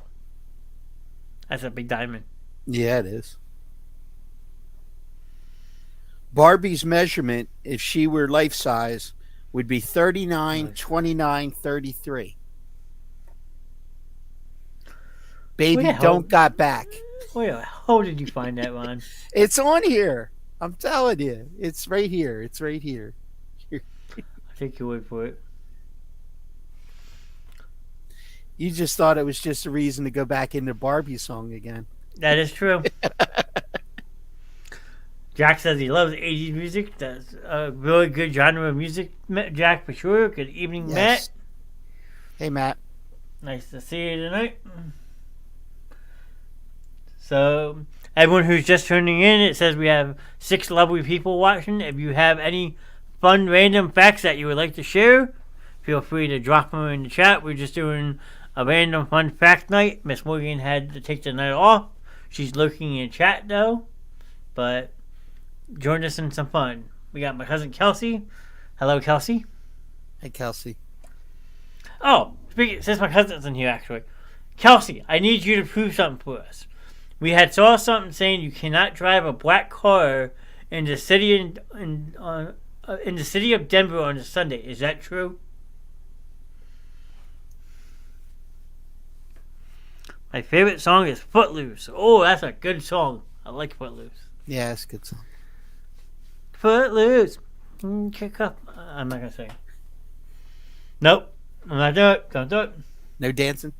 That's a big diamond. Yeah, it is. Barbie's measurement, if she were life size, would be 39, 29, 33. Baby don't got back. Wait, how did you find that, Ron? It's on here. I'm telling you. It's right here. It's right here. I'll take your word for it. You just thought it was just a reason to go back into Barbie song again. That is true. Jack says he loves 80s music. That's a really good genre of music, Jack, for sure. Good evening, yes. Matt. Hey, Matt. Nice to see you tonight. So, everyone who's just tuning in, it says we have 6 lovely people watching. If you have any fun, random facts that you would like to share, feel free to drop them in the chat. We're just doing a random fun fact night. Miss Morgan had to take the night off. She's lurking in chat, though. But join us in some fun. We got my cousin Kelsey. Hello, Kelsey. Hey, Kelsey. Oh, since my cousin's in here, actually. Kelsey, I need you to prove something for us. We had saw something saying you cannot drive a black car in the city in the city of Denver on a Sunday. Is that true? My favorite song is Footloose. Oh, that's a good song. I like Footloose. Yeah, it's a good song. Footloose. Kick up. I'm not going to sing. Nope. I'm not doing it. Don't do it. No dancing?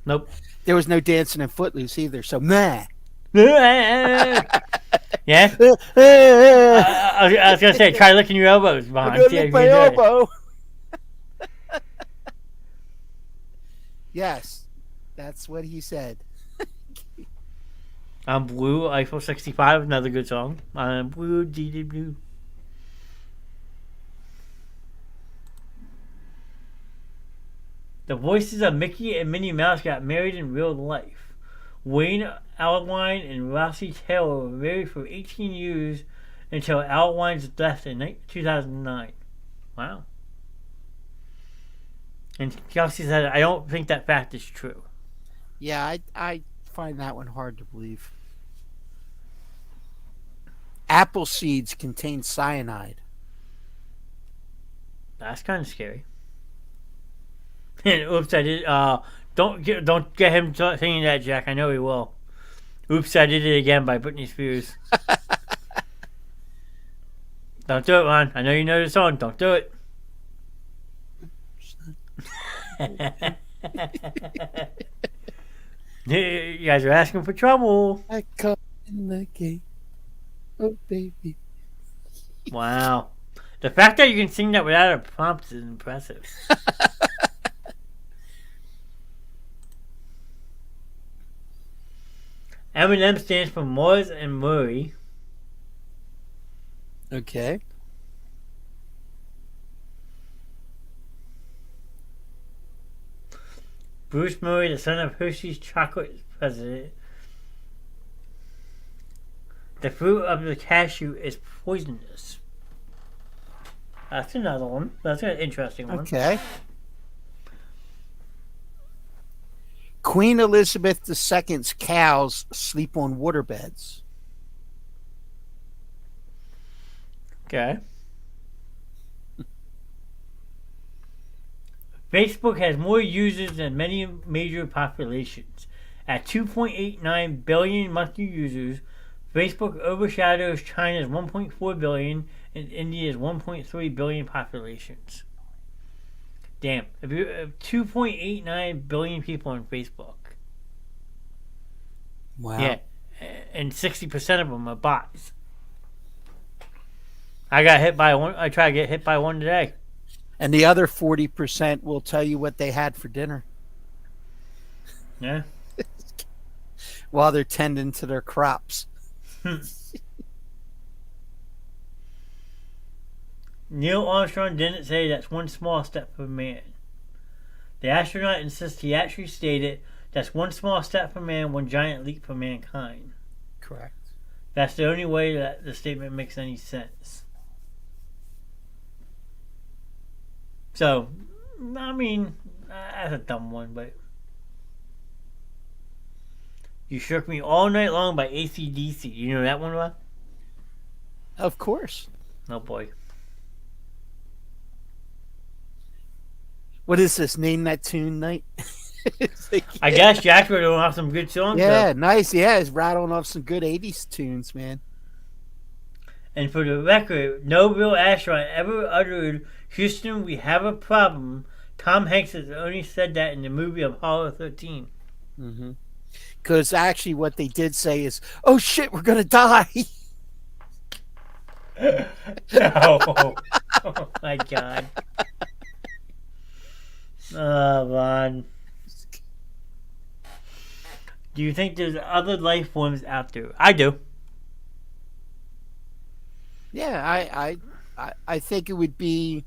Nope. There was no dancing in Footloose either, so meh. Yeah? I was going to say, try licking your elbows, Vaughn. I'm gonna lick my elbow. Yes, that's what he said. I'm Blue, Eiffel 65, another good song. I'm Blue, D Blue. The voices of Mickey and Minnie Mouse got married in real life. Wayne Allwine and Rossi Taylor were married for 18 years until Allwine's death in 2009. Wow. And Kelsey said, I don't think that fact is true. Yeah, I find that one hard to believe. Apple seeds contain cyanide. That's kind of scary. And oops, I did. Don't get him singing that, Jack. I know he will. Oops, I did it again by Britney Spears. Don't do it, Ron. I know you know the song. Don't do it. You guys are asking for trouble. I caught in the game. Oh, baby. Wow. The fact that you can sing that without a prompt is impressive. M&M stands for Moores and Murray. Okay. Bruce Murray, the son of Hershey's chocolate president. The fruit of the cashew is poisonous. That's another one. That's an interesting one. Okay. Queen Elizabeth II's cows sleep on waterbeds. Okay. Facebook has more users than many major populations. At 2.89 billion monthly users, Facebook overshadows China's 1.4 billion and India's 1.3 billion populations. Damn. If you have 2.89 billion people on Facebook. Wow. Yeah. And 60% of them are bots. I got hit by one. I tried to get hit by one today. And the other 40% will tell you what they had for dinner Yeah. while they're tending to their crops. Neil Armstrong didn't say that's one small step for man. The astronaut insists he actually stated that's one small step for man, one giant leap for mankind. Correct. That's the only way that the statement makes any sense. So, I mean, that's a dumb one, but... You Shook Me All Night Long by AC/DC. You know that one, Ron? Of course. Oh, boy. What is this? Name that tune night? I guess Jack's going to have some good songs. Yeah, though. nice. Yeah, he's rattling off some good 80s tunes, man. And for the record, no real astronaut ever uttered, Houston, we have a problem. Tom Hanks has only said that in the movie Apollo 13. Mm-hmm. Because actually what they did say is, oh shit, we're going to die. Oh my God. Oh, man. Do you think there's other life forms out there? I do. Yeah, I think it would be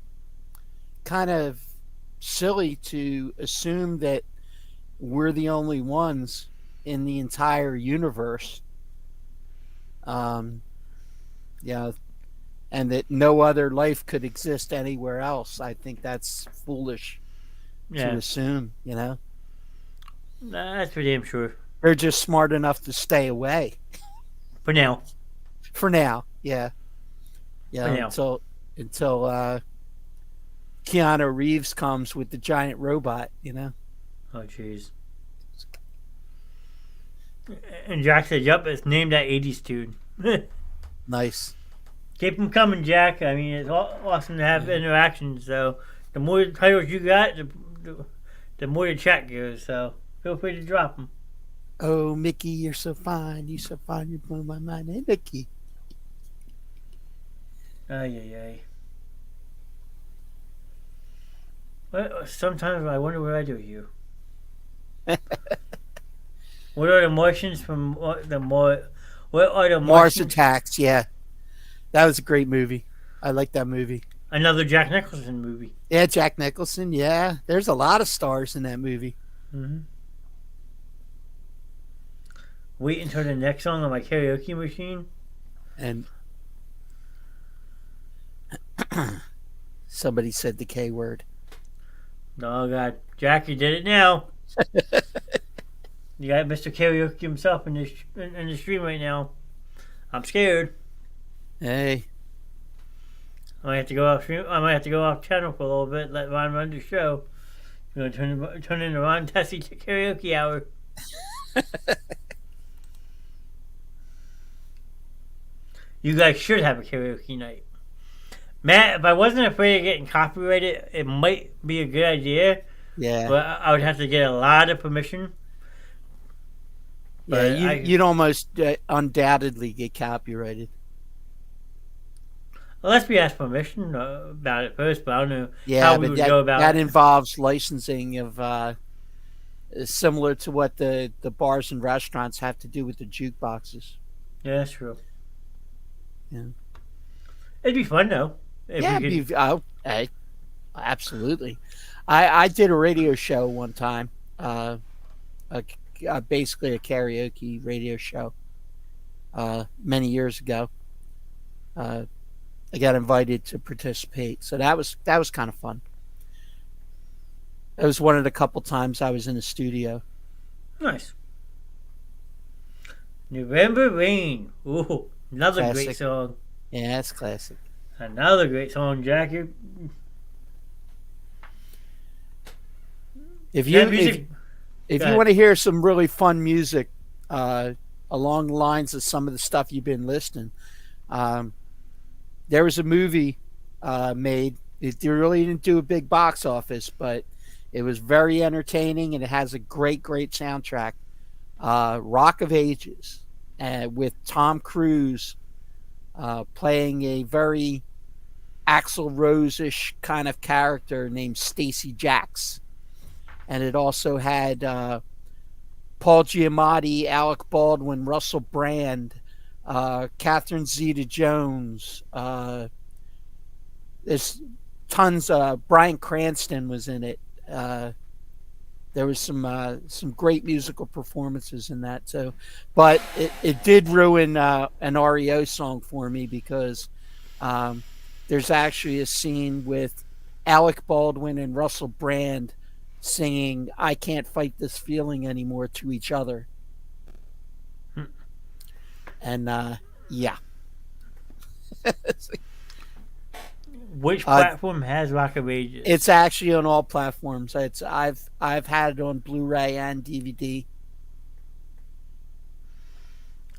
kind of silly to assume that we're the only ones in the entire universe. Yeah, and that no other life could exist anywhere else. I think that's foolish to assume, you know? That's for damn sure. They're just smart enough to stay away. For now. For now, yeah. Yeah, For now. until Keanu Reeves comes with the giant robot, you know? Oh, jeez. And Jack said, "Yup, it's named that '80s tune." Nice. Keep them coming, Jack. I mean, it's awesome to have interactions. So the more titles you got, the more the chat goes. So feel free to drop them. Oh, Mickey, you're so fine. You're so fine. You blow my mind. Hey, Mickey. Ay, ay, ay. Well, sometimes I wonder what I do with you. What are the Martians from the more? What are the Mars Martians? Attacks. Yeah, that was a great movie. I like that movie. Another Jack Nicholson movie. Yeah, Jack Nicholson. Yeah, there's a lot of stars in that movie. Mm-hmm. Wait until the next song on my karaoke machine. And somebody said the K word. Oh God, Jack, you did it now. You got Mr. Karaoke himself in the stream right now. I'm scared. Hey, I might have to go off stream. I might have to go off channel for a little bit. Let Ron run the show. We're gonna turn into Ron Tessie karaoke hour. You guys should have a karaoke night. Matt, if I wasn't afraid of getting copyrighted, it might be a good idea. yeah, But I would have to get a lot of permission. yeah. But You'd almost undoubtedly get copyrighted. Unless we ask permission about it first, but I don't know Yeah, how we but would go about that it. involves licensing of similar to what the bars and restaurants have to do with the jukeboxes. Yeah, that's true. Yeah. It'd be fun though. If Yeah, we could, hey, absolutely. I did a radio show one time, basically a karaoke radio show, many years ago. I got invited to participate, so that was kind of fun. It was one of the couple times I was in the studio. nice. November Rain. Ooh, another great Classic. song. Yeah, that's classic. Another great song, Jack. If you That music. if Go you ahead. want to hear some really fun music along the lines of some of the stuff you've been listening, there was a movie made. It really didn't do a big box office, but it was very entertaining and it has a great soundtrack. Rock of Ages, with Tom Cruise playing a very Axl Rose-ish kind of character named Stacy Jacks. And it also had Paul Giamatti, Alec Baldwin, Russell Brand, Catherine Zeta-Jones. There's tons. Bryan Cranston was in it. There was some great musical performances in that too, but it did ruin an REO song for me because there's actually a scene with Alec Baldwin and Russell Brand singing "I Can't Fight This Feeling Anymore" to each other, and yeah. Which platform has Rock of Ages? It's actually on all platforms. I've had it on Blu-ray and DVD.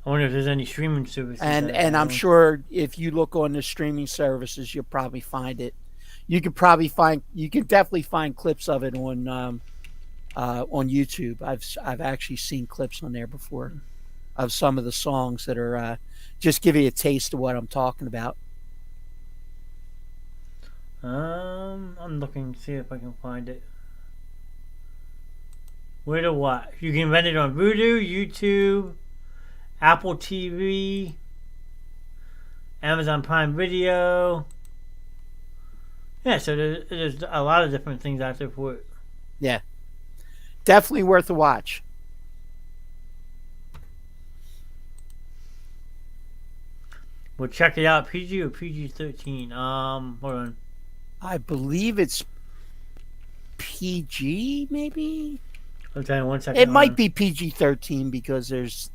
I wonder if there's any streaming services. And I'm sure if you look on the streaming services, you'll probably find it. You can definitely find clips of it on YouTube. I've actually seen clips on there before of some of the songs that are just give you a taste of what I'm talking about. I'm looking to see if I can find it. Where to watch? You can rent it on Vudu, YouTube, Apple TV, Amazon Prime Video. Yeah, so there's a lot of different things out there for it. Yeah, definitely worth a watch. We'll check it out. PG or PG-13? Hold on. I believe it's PG, maybe. I'll tell you 1 second. It might be PG-13 because there's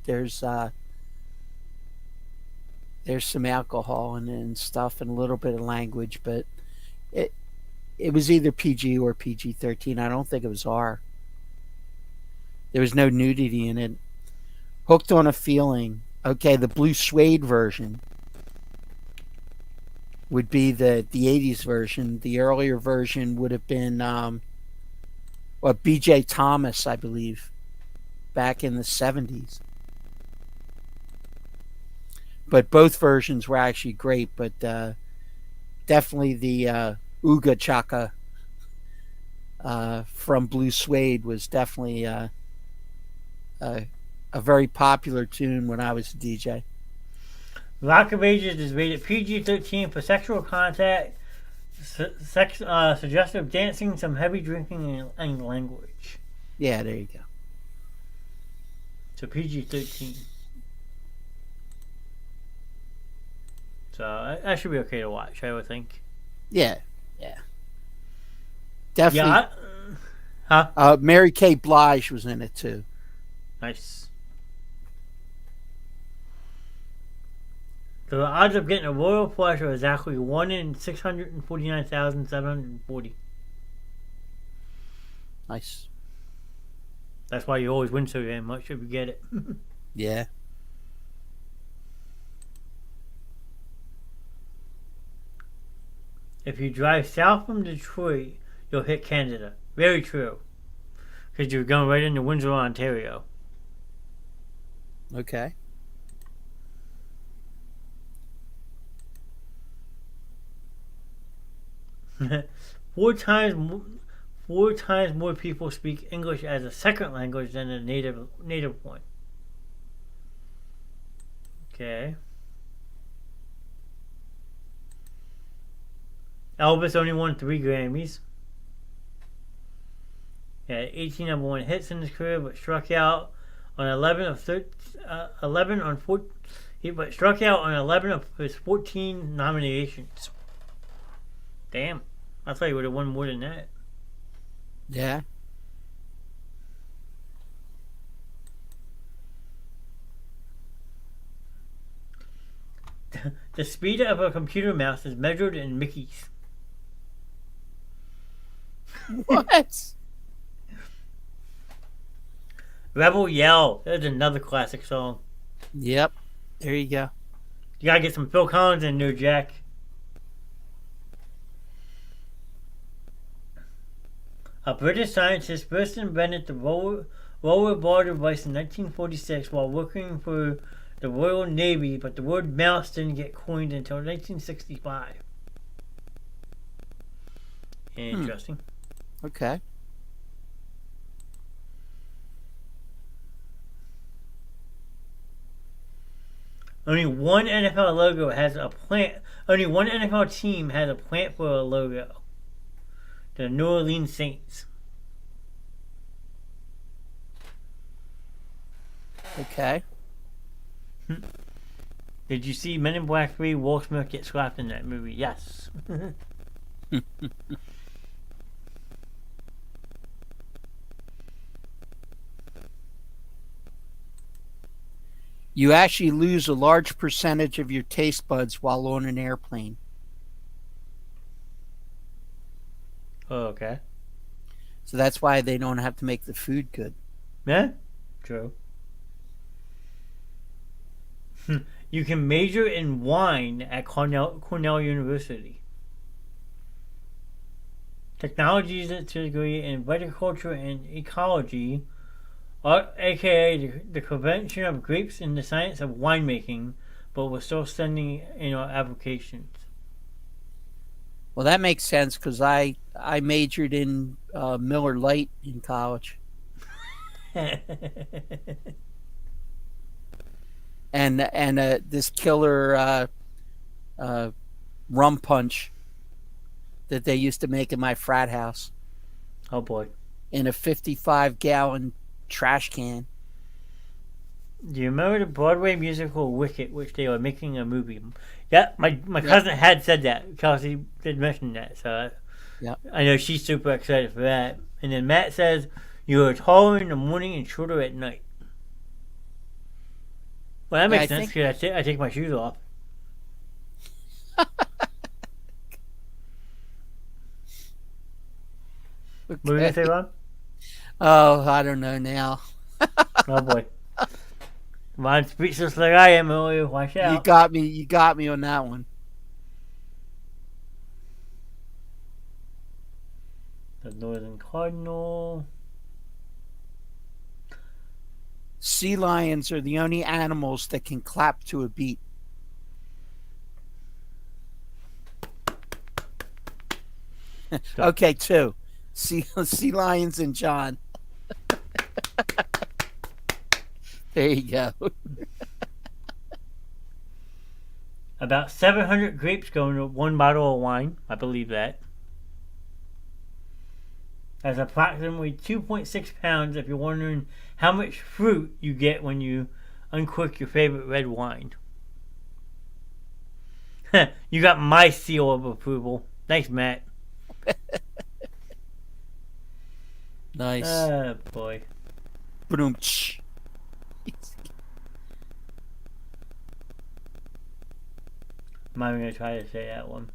some alcohol and stuff and a little bit of language, but it was either PG or PG-13. I don't think it was R. There was no nudity in it. Hooked on a Feeling. Okay, the blue suede version would be the 80s version. The earlier version would have been B.J. Thomas, I believe, back in the 70s. But both versions were actually great, but definitely the Ooga Chaka from Blue Suede was definitely a very popular tune when I was a DJ. Rock of Ages is rated PG-13 for sexual contact, suggestive dancing, some heavy drinking, and language. Yeah, there you go. So PG-13. So that should be okay to watch, I would think. Yeah. Definitely. Huh? Mary Kay Blige was in it too. Nice. So the odds of getting a royal flush are exactly 1 in 649,740. Nice. That's why you always win so damn much if you get it. Yeah. If you drive south from Detroit, you'll hit Canada. Very true. Because you're going right into Windsor, Ontario. Okay. four times more people speak English as a second language than a native one. Okay. Elvis only won 3 Grammys. He had 18 number one hits in his career, but struck out on 11 of his 14 nominations. Damn, I thought he would have won more than that. Yeah. The speed of a computer mouse is measured in Mickeys. What? Rebel Yell. That's another classic song. Yep. There you go. You gotta get some Phil Collins in there, Jack. A British scientist first invented the roller bar device in 1946 while working for the Royal Navy, but the word mouse didn't get coined until 1965. Interesting. Okay. Only one NFL logo has a plant. Only one NFL team has a plant for a logo. The New Orleans Saints. Okay. Did you see Men in Black 3? Will Smith get slapped in that movie? Yes. You actually lose a large percentage of your taste buds while on an airplane. Oh, okay. So that's why they don't have to make the food good. Yeah, true. You can major in wine at Cornell University. Technologies degree in viticulture and ecology, aka the convention of grapes and the science of winemaking, but we're still studying applications. Well, that makes sense because I majored in Miller Lite in college. and this killer rum punch that they used to make in my frat house. Oh boy! In a 55-gallon trash can. Do you remember the Broadway musical Wicked, which they were making a movie? Yeah, my cousin had said that. Kelsey did mention that, so I know she's super excited for that. And then Matt says, you are taller in the morning and shorter at night. Well, that makes sense because I take my shoes off. Okay. What were you going to say, Ron? Oh, I don't know now. Oh, boy. Mine's speechless like I am, Emily. Watch You out. got me. You got me on that one. The northern cardinal. Sea lions are the only animals that can clap to a beat. Okay, two. Sea lions and John. There you go. About 700 grapes go into one bottle of wine. I believe that. That's approximately 2.6 pounds if you're wondering how much fruit you get when you uncork your favorite red wine. You got my seal of approval. Thanks, Matt. Nice. Oh, boy. Boom. I'm not even going to try to say that one.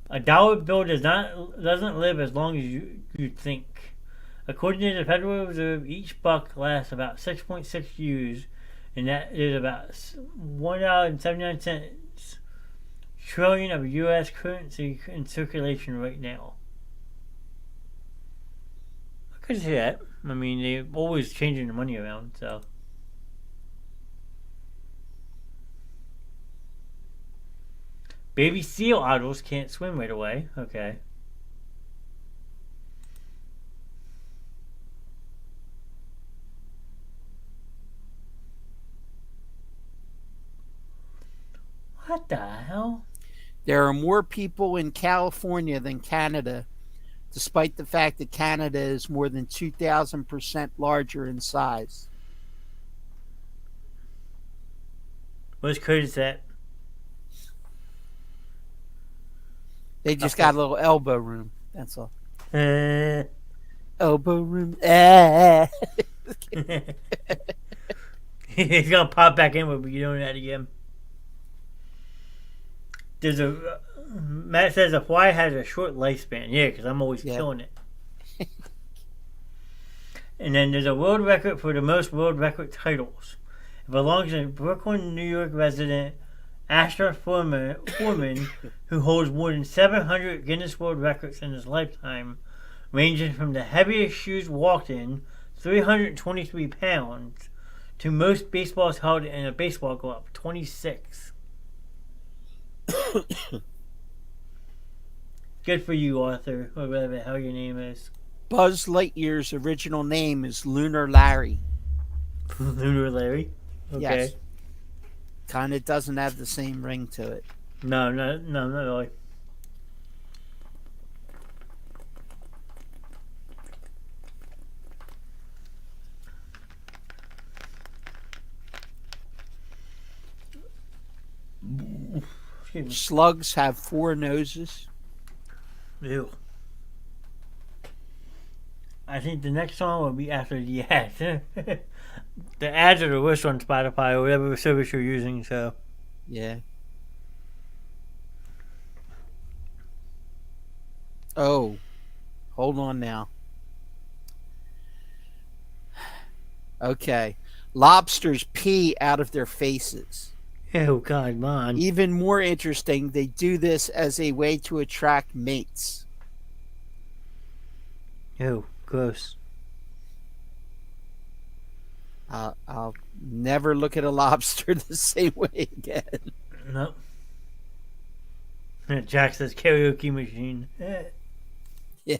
A dollar bill doesn't live as long as you think. According to the Federal Reserve, each buck lasts about 6.6 years, and that is about $1.79 trillion of U.S. currency in circulation right now. I could see that. I mean, they're always changing the money around, so. Baby seal otters can't swim right away. Okay. What the hell? There are more people in California than Canada, despite the fact that Canada is more than 2,000% larger in size. What's Curtis at? They just got a little elbow room. That's all. He's Elbow room. gonna pop back in, but you don't know that again. Matt says a fly has a short lifespan. Yeah, because I'm always killing it. And then there's a world record for the most world record titles. It belongs to Brooklyn, New York resident Asher Foreman, who holds more than 700 Guinness World Records in his lifetime, ranging from the heaviest shoes walked in, 323 pounds, to most baseballs held in a baseball glove, 26. Good for you, Arthur, or whatever the hell your name is. Buzz Lightyear's original name is Lunar Larry. Lunar Larry? Okay. Yes. Kind of doesn't have the same ring to it. No, not really. Slugs have 4 noses. Ew. I think the next song will be after the ads. The ads are the worst on Spotify or whatever service you're using, so. Yeah. Oh. Hold on now. Okay. Lobsters pee out of their faces. Oh, God, man. Even more interesting, they do this as a way to attract mates. Ew, gross. I'll never look at a lobster the same way again. Nope. Jack says karaoke machine. Yeah.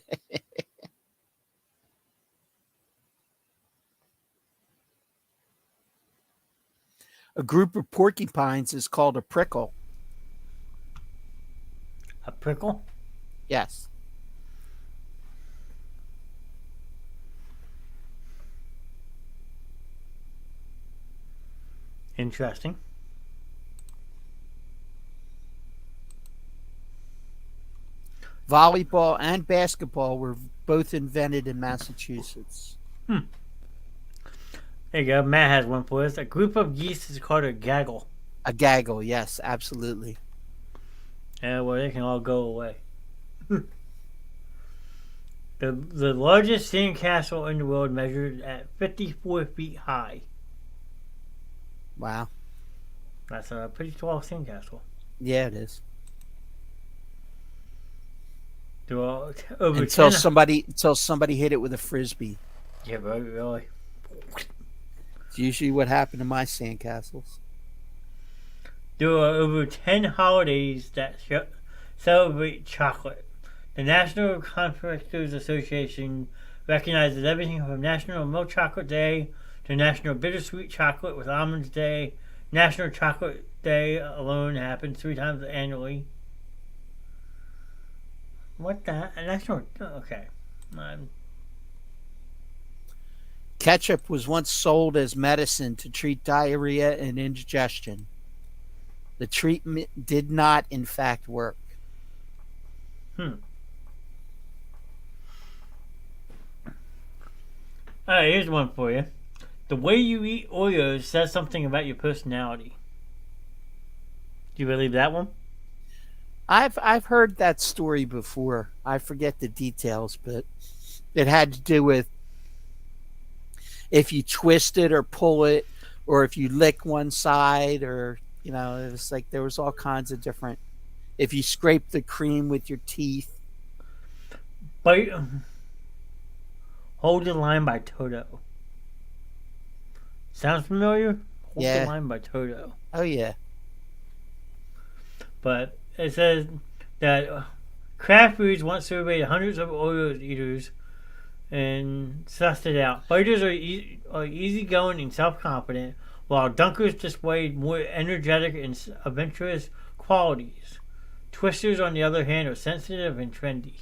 A group of porcupines is called a prickle. A prickle? Yes. Interesting. Volleyball and basketball were both invented in Massachusetts. There you go. Matt has one for us. A group of geese is called a gaggle. A gaggle, yes, absolutely. Yeah, well, they can all go away. The largest sandcastle in the world measured at 54 feet high. Wow. That's a pretty tall sandcastle. Yeah, it is. There are over Until 10. somebody hit it with a frisbee. Yeah, really. It's usually what happened to my sandcastles. There are over 10 holidays that celebrate chocolate. The National Confectioners Association recognizes everything from National Milk Chocolate Day to National Bittersweet Chocolate with Almonds Day. National Chocolate Day alone happens 3 times annually. What the? National. Okay. Ketchup was once sold as medicine to treat diarrhea and indigestion. The treatment did not, in fact, work. Alright, here's one for you. The way you eat Oreos says something about your personality. Do you believe that one? I've heard that story before. I forget the details, but it had to do with if you twist it or pull it, or if you lick one side, or it was like there was all kinds of different. If you scrape the cream with your teeth. Bite. Hold the Line by Toto. Sounds familiar? Hold the Line by Toto. Oh yeah. But it says that Kraft Foods once surveyed hundreds of Oreos eaters and sussed it out. Biters are easygoing and self-confident, while Dunkers displayed more energetic and adventurous qualities. Twisters, on the other hand, are sensitive and trendy.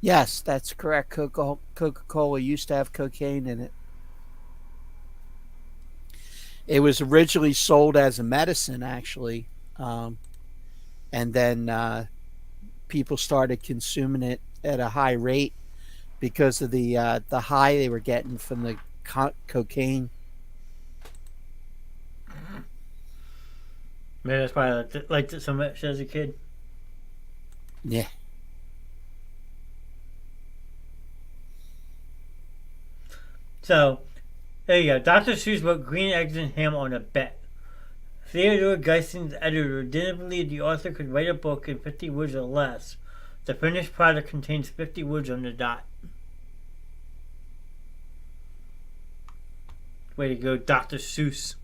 Yes, that's correct. Coca-Cola used to have cocaine in it. It was originally sold as a medicine, actually, and then people started consuming it at a high rate because of the high they were getting from the cocaine. Maybe that's why I liked it so much as a kid. Yeah. So, there you go. Dr. Seuss wrote Green Eggs and Ham on a bet. Theodore Geison's editor didn't believe the author could write a book in 50 words or less. The finished product contains 50 words on the dot. Way to go, Dr. Seuss.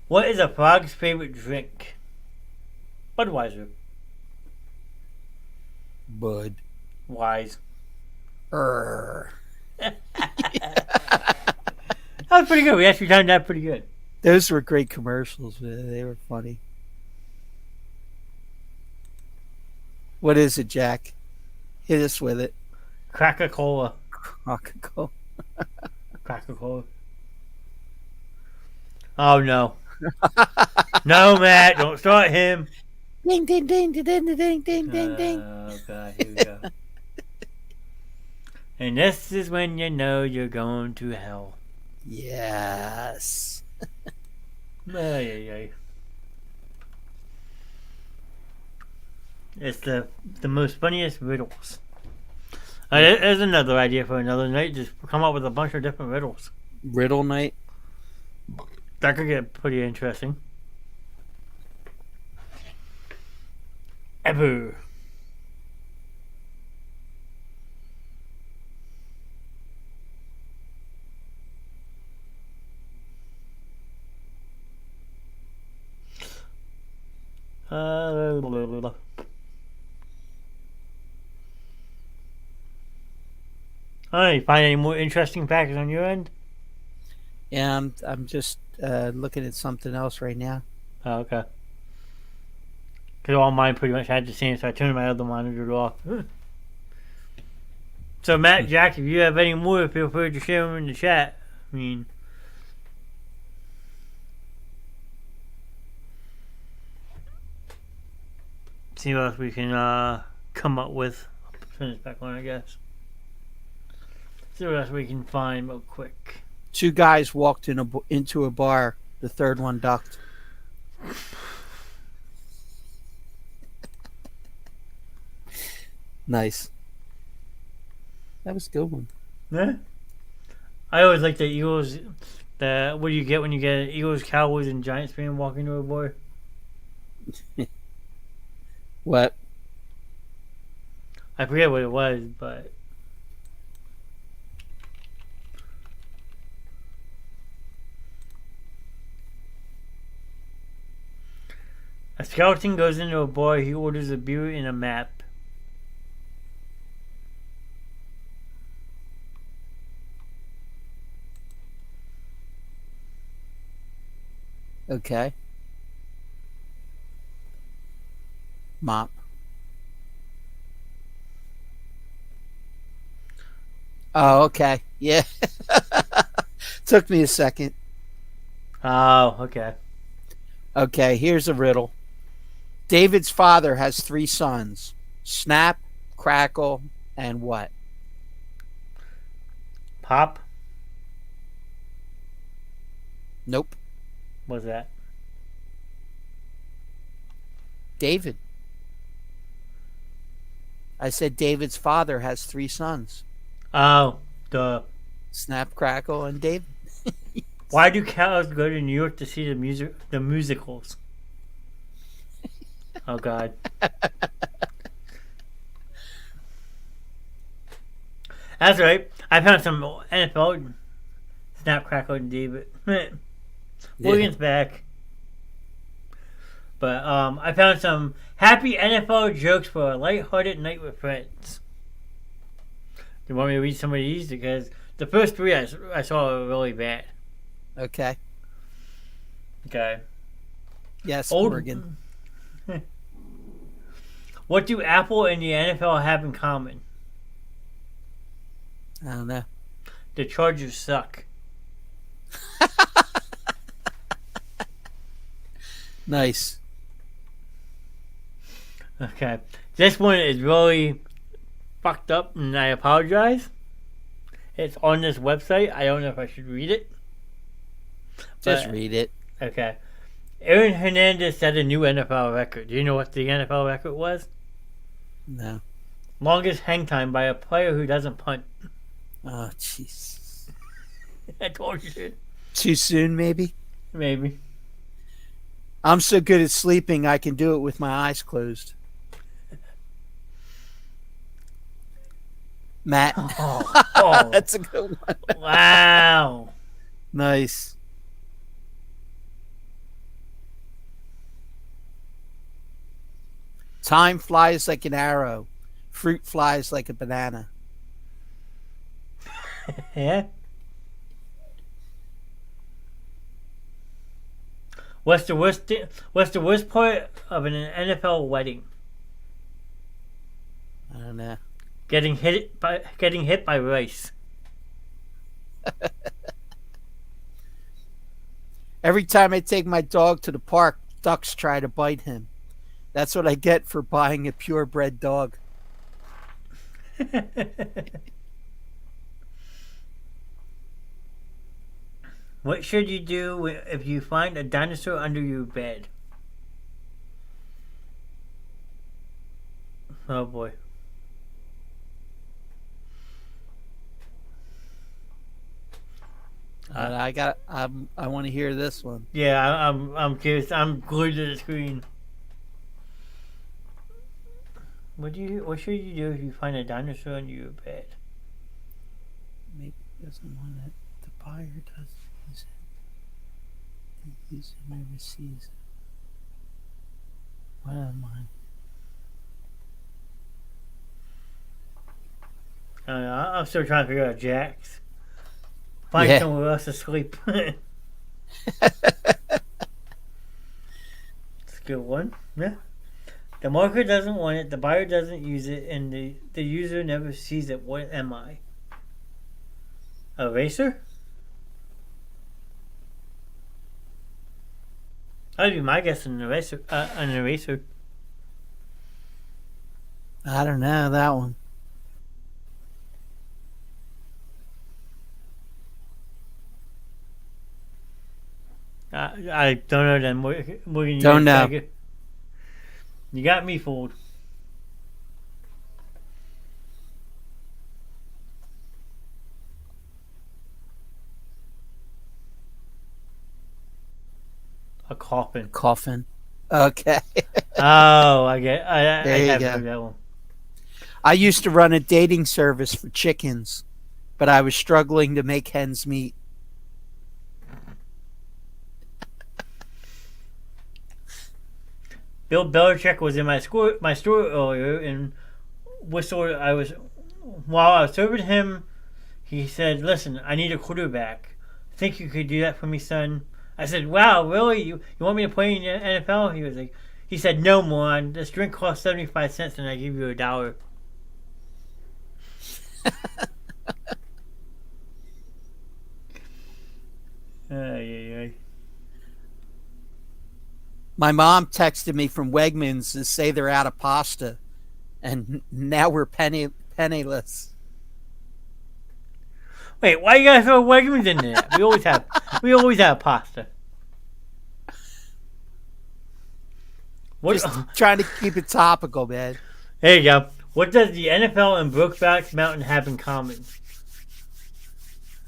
What is a frog's favorite drink? Budweiser. Bud. Wise. That was pretty good. We actually timed that pretty good. Those were great commercials, man. They were funny. What is it, Jack? Hit us with it. Coca-Cola. Coca-Cola. Coca-Cola. Oh, no. No, Matt. Don't start him. Ding, ding, ding, ding, ding, ding, ding, ding, ding. Oh, God. Here we go. And this is when you know you're going to hell. Yes. Ay. It's the most funniest riddles. There's another idea for another night. Just come up with a bunch of different riddles. Riddle night? That could get pretty interesting. Ever. You find any more interesting facts on your end? Yeah, I'm just looking at something else right now. Oh, okay. Because all mine pretty much had the same, so I turned my other monitor off. So, Matt, Jack, if you have any more, feel free to share them in the chat. I mean, see what else we can come up with. I'll turn this back on, I guess. See what else we can find real quick. 2 guys walked into a bar. The third one ducked. Nice. That was a good one. Yeah. I always like the Eagles. What do you get when you get an Eagles, Cowboys, and Giants fan walking to a boy? What? I forget what it was, but a skeleton goes into a boy. He orders a beer and a map. Okay. Mop. Oh, okay. Yeah. Took me a second. Oh, okay. Okay, here's a riddle. David's father has 3 sons. Snap, Crackle, and what? Pop? Nope. What's that? David. I said David's father has 3 sons. Oh, duh. Snap, Crackle, and David. Why do cows go to New York to see the musicals? Oh God. That's right. I found some NFL Snap, Crackle, and David. Williams back. But I found some happy NFL jokes for a lighthearted night with friends. Do you want me to read some of these? Because the first 3 I saw were really bad. Okay. Okay. Yes, Morgan. What do Apple and the NFL have in common? I don't know. The Chargers suck. Nice. Okay. This one is really fucked up, and I apologize. It's on this website. I don't know if I should read it. Just read it. Okay. Aaron Hernandez set a new NFL record. Do you know what the NFL record was? No. Longest hang time by a player who doesn't punt. Oh, jeez. I told you. Too soon, maybe? Maybe. I'm so good at sleeping, I can do it with my eyes closed. Matt. Oh. That's a good one. Wow. Nice. Time flies like an arrow. Fruit flies like a banana. Yeah. What's the worst part of an NFL wedding? I don't know. Getting hit by rice. Every time I take my dog to the park, ducks try to bite him. That's what I get for buying a purebred dog. What should you do if you find a dinosaur under your bed? Oh boy. I want to hear this one. Yeah, I'm curious. I'm glued to the screen. What should you do if you find a dinosaur under your bed? Maybe he doesn't want it. The buyer does use it. He uses it overseas. What am I? I'm still trying to figure out Jax. Find somewhere else to sleep. It's a good one. Yeah. The marker doesn't want it, the buyer doesn't use it, and the user never sees it. What am I? A eraser? That'd be my guess. An eraser. An eraser. I don't know that one. I don't know then. Morgan, Don't know. You got me fooled. A coffin. Coffin. Okay. Oh, I There you have go. heard that one. I used to run a dating service for chickens, but I was struggling to make hens meet. Bill Belichick was in my store earlier, and while I was serving him, he said, "Listen, I need a quarterback. Think you could do that for me, son?" I said, "Wow, really? You want me to play in the NFL?" He said, "No, moron. This drink costs 75 cents, and I give you $1." Ay, ay, ay. My mom texted me from Wegmans to say they're out of pasta, and now we're penniless. Wait, why you gotta throw Wegmans in there? We always have pasta. What? Just trying to keep it topical, man. There you go. What does the NFL and Brokeback Mountain have in common?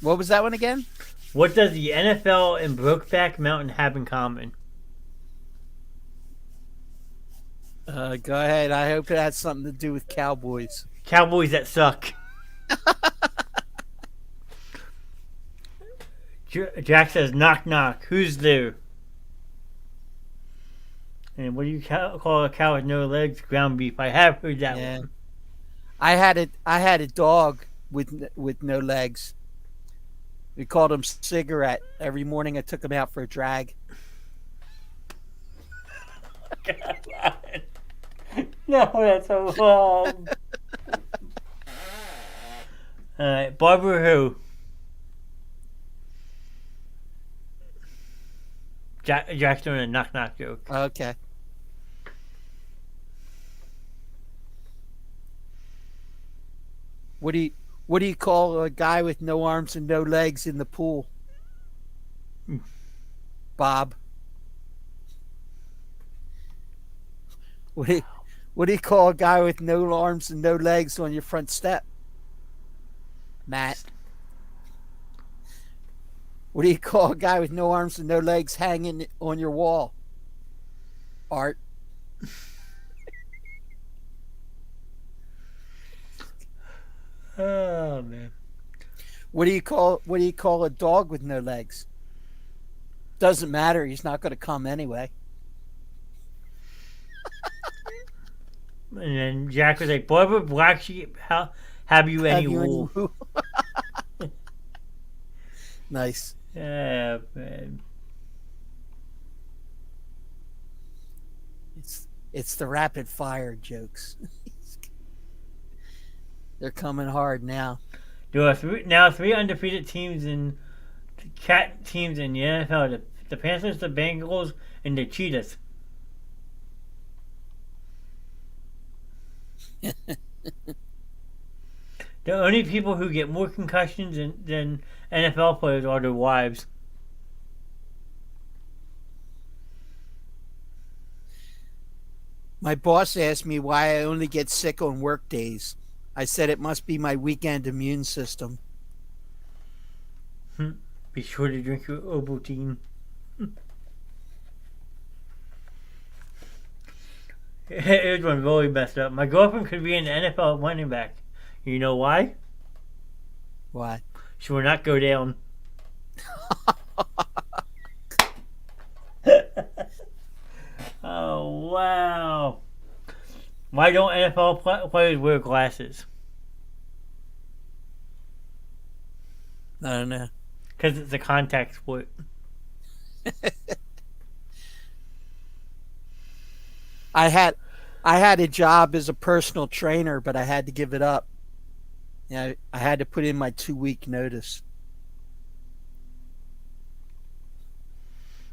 What was that one again? What does the NFL and Brokeback Mountain have in common? Go ahead. I hope it has something to do with Cowboys. Cowboys that suck. Jack says, "Knock, knock. Who's there?" And what do you call a cow with no legs? Ground beef. I have heard that one. I had a dog with no legs. We called him Cigarette. Every morning I took him out for a drag. No, that's so wrong. Alright, Barbara who? Jack's doing a knock knock joke. Okay. What do you call a guy with no arms and no legs in the pool? Bob. What do you call a guy with no arms and no legs on your front step? Matt. What do you call a guy with no arms and no legs hanging on your wall? Art. Oh man. What do you call a dog with no legs? Doesn't matter, he's not going to come anyway. And then Jack was like, "Barbara, black sheep, have you any wool?" Nice. Yeah, man. It's the rapid fire jokes. They're coming hard now. There are three undefeated teams in cat teams in the NFL: the Panthers, the Bengals, and the Cheetahs. The only people who get more concussions than NFL players are their wives. My boss asked me why I only get sick on work days. I said it must be my weekend immune system. Be sure to drink your Ovaltine. Here's one really messed up. My girlfriend could be an NFL running back. You know why? Why? She will not go down. Oh, wow. Why don't NFL players wear glasses? I don't know. Because it's a contact sport. I had a job as a personal trainer, but I had to give it up. Yeah, I had to put in my 2-week notice.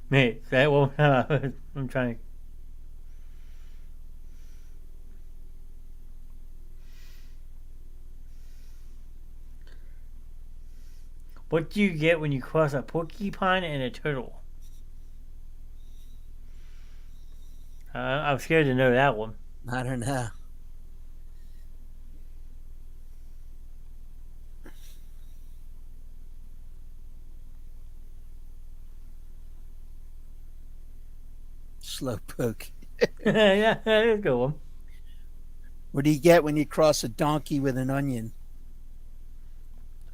Mate, that won't. I'm trying. What do you get when you cross a porcupine and a turtle? I'm scared to know that one. I don't know. Slowpoke. Yeah, that is a good one. What do you get when you cross a donkey with an onion?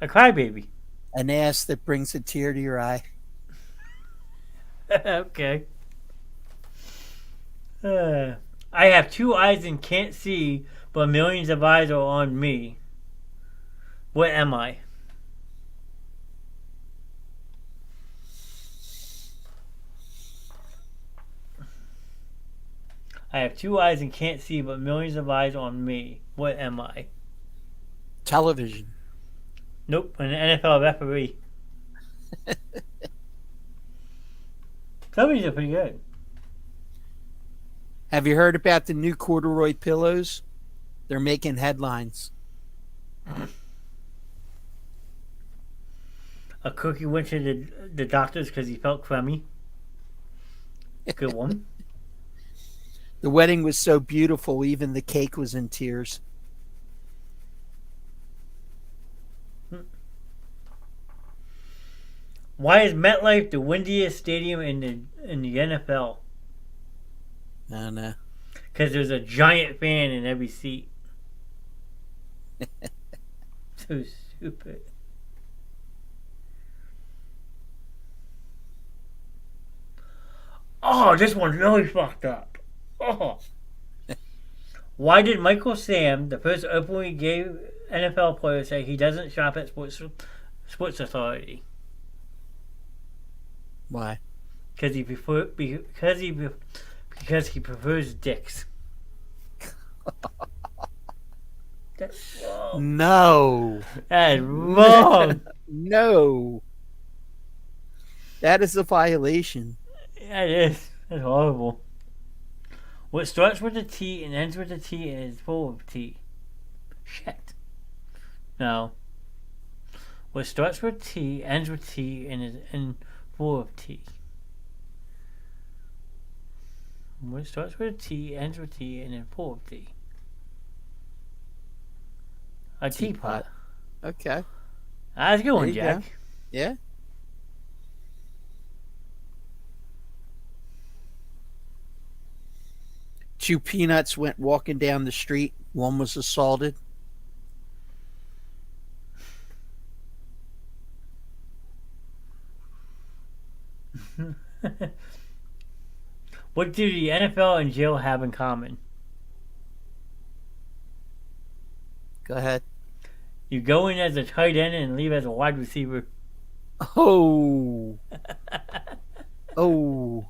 A crybaby. An ass that brings a tear to your eye. Okay. I have two eyes and can't see, but millions of eyes are on me. What am I? I have two eyes and can't see, but millions of eyes on me. What am I? Television. Nope, an NFL referee. Some of these are pretty good. Have you heard about the new corduroy pillows? They're making headlines. A cookie went to the doctor's because he felt crummy. Good one. The wedding was so beautiful, even the cake was in tears. Why is MetLife the windiest stadium in the NFL? I don't know. Because there's a giant fan in every seat. So stupid. Oh, this one's really fucked up. Oh. Why did Michael Sam, the first openly gay NFL player, say he doesn't shop at Sports Authority? Why? Because he prefers dicks. That's wrong. No. That is wrong. No. That is a violation. Yeah, it is. That's horrible. What starts with a T and ends with a T and is full of T? Shit. No. What starts with T, ends with T, and is full of T? What starts with a T, ends with T, and is full of T? A teapot. Okay. That's a good one, There you Jack. go. Yeah. Two peanuts went walking down the street. One was assaulted. What do the NFL and jail have in common? Go ahead. You go in as a tight end and leave as a wide receiver. Oh. Oh.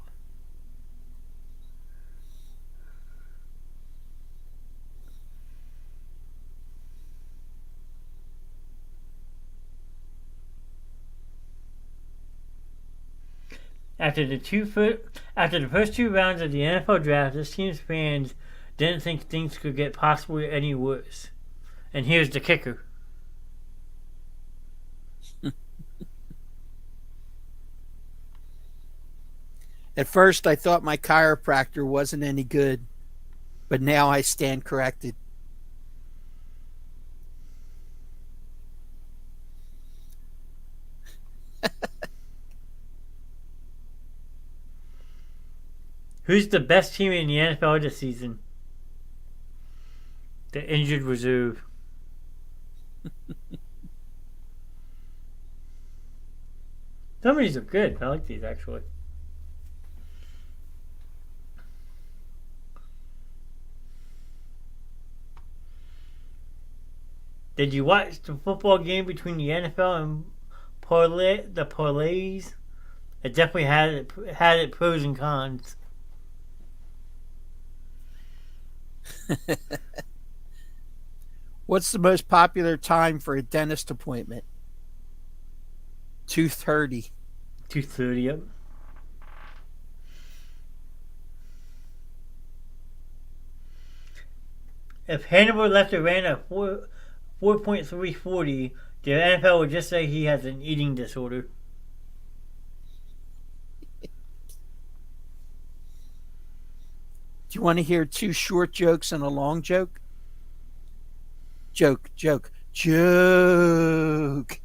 After the first two rounds of the NFL draft, this team's fans didn't think things could get possibly any worse. And here's the kicker. At first, I thought my chiropractor wasn't any good, but now I stand corrected. Who's the best team in the NFL this season? The injured reserve. Some of these are good. I like these actually. Did you watch the football game between the NFL and the parlays? It definitely had its pros and cons. What's the most popular time for a dentist appointment? 2:30. 2:30. Yep. If Hannibal Lecter ran a 4.340, the NFL would just say he has an eating disorder. Do you want to hear two short jokes and a long joke? Joke, joke, joke.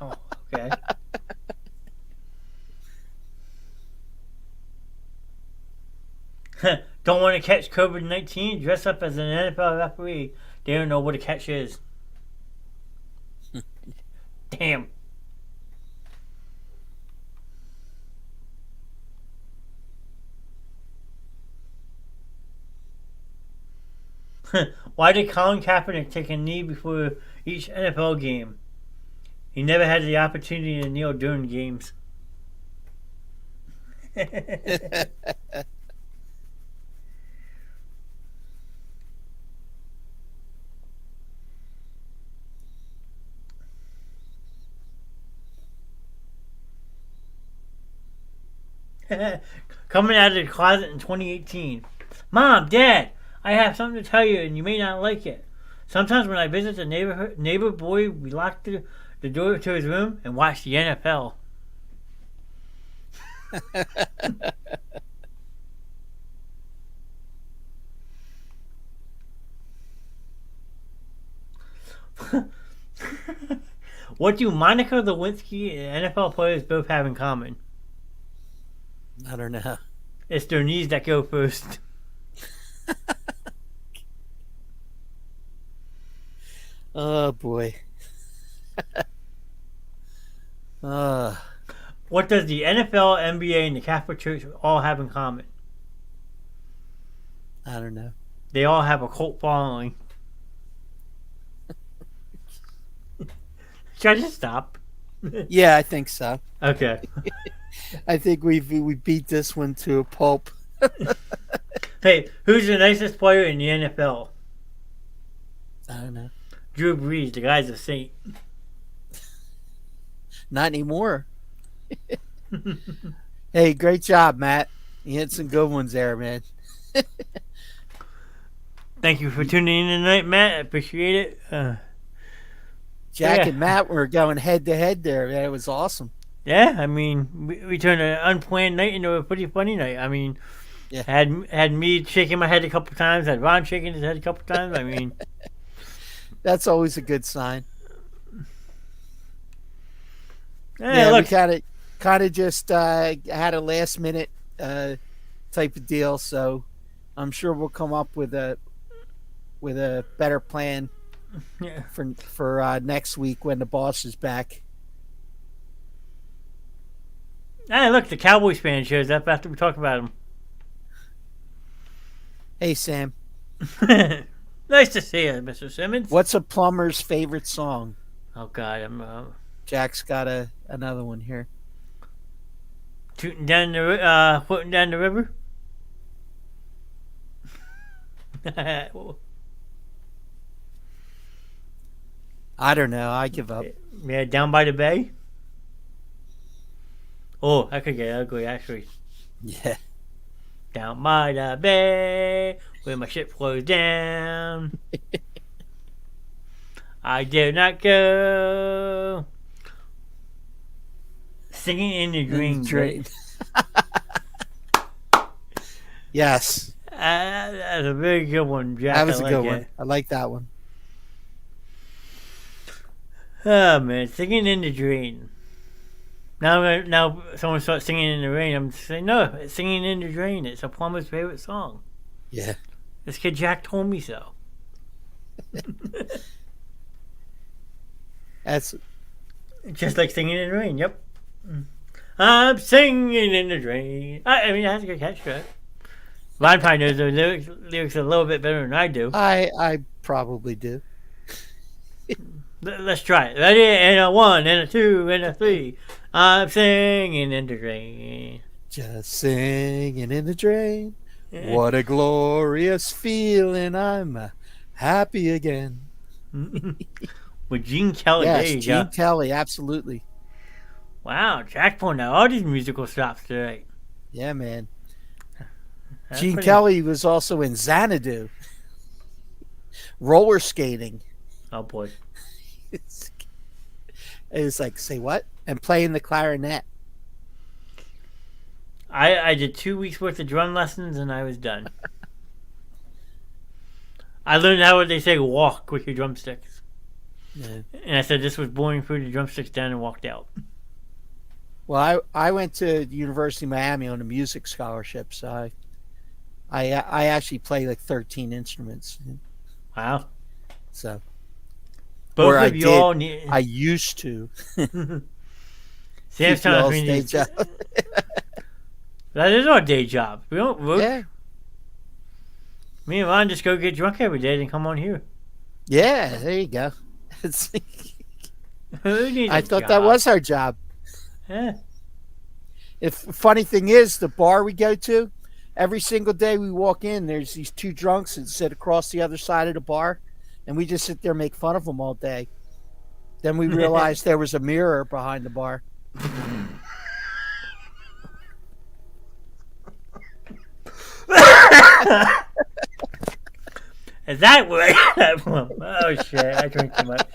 Oh, okay. Don't want to catch COVID-19? Dress up as an NFL referee. They don't know what a catch is. Damn. Why did Colin Kaepernick take a knee before each NFL game? He never had the opportunity to kneel during games. Coming out of the closet in 2018. Mom, Dad, I have something to tell you and you may not like it. Sometimes when I visit the neighbor boy, we lock the door to his room and watch the NFL. What do Monica Lewinsky and NFL players both have in common? I don't know. It's their knees that go first. Oh boy. What does the NFL, NBA, and the Catholic Church all have in common? I don't know. They all have a cult following. Should I just stop? Yeah, I think so. Okay. I think we beat this one to a pulp. Hey, who's the nicest player in the NFL? I don't know. Drew Brees, the guy's a saint. Not anymore. Hey, great job, Matt. You had some good ones there, man. Thank you for tuning in tonight, Matt. I appreciate it. Jack and Matt were going head to head there. Man, it was awesome. Yeah, I mean, we turned an unplanned night into a pretty funny night. I mean, Yeah. had me shaking my head a couple times, had Ron shaking his head a couple times. I mean, That's always a good sign. yeah, We look, kind of just had a last minute type of deal, so I'm sure we'll come up with a better plan yeah. for next week when the boss is back. Hey, look, the Cowboys fan shows up after we talk about Hey, Sam, him. Nice to see you, Mr. Simmons. what's a plumber's favorite song? Oh God, I'm Jack's got another one here. floating down the river. I don't know. I give up. Yeah, down by the bay. Oh, that could get ugly, actually. Yeah. Down by the bay, where my ship flows down. I dare not go. Singing in the dream. Yes. That's a very good one, Jack. That was I a good like one. it. I like that one. Oh man, singing in the drain. Now someone starts singing in the rain. I'm saying no, it's singing in the drain. It's a plumber's favorite song. Yeah. This kid Jack told me so. That's Just like singing in the rain. Yep. I'm singing in the drain. I mean, that's a good catch, right? Ron probably knows the lyrics a little bit better than I do. I probably do. Let's try it. Ready? And a 1, and a 2, and a 3. I'm singing in the drain. Just singing in the drain. Yeah. What a glorious feeling. I'm happy again. With Gene Kelly. Yes, There you Gene go. Kelly, absolutely. Wow, Jack pulling out all these musical stops today. Yeah, man. That's Gene pretty- Kelly was also in Xanadu. Roller skating. Oh boy. It's like, say what? And playing the clarinet. I did 2 weeks worth of drum lessons and I was done. I learned how they say walk with your drumsticks. Yeah. And I said this was boring, threw the drumsticks down and walked out. Well, I went to the University of Miami on a music scholarship, so I actually play like 13 instruments. Wow. So, Both or I of you did. all need. I used to. Sam's Keep telling us y'all's we day need. job. That is our day job. We don't work. Yeah. Me and Ron just go get drunk every day and come on here. Yeah, there you go. It's, Who needs I a thought job? that was our job. Yeah. If funny thing is, the bar we go to, every single day we walk in, there's these two drunks that sit across the other side of the bar, and we just sit there and make fun of them all day. Then we realized there was a mirror behind the bar. Is that where that from? Oh shit! I drink too much.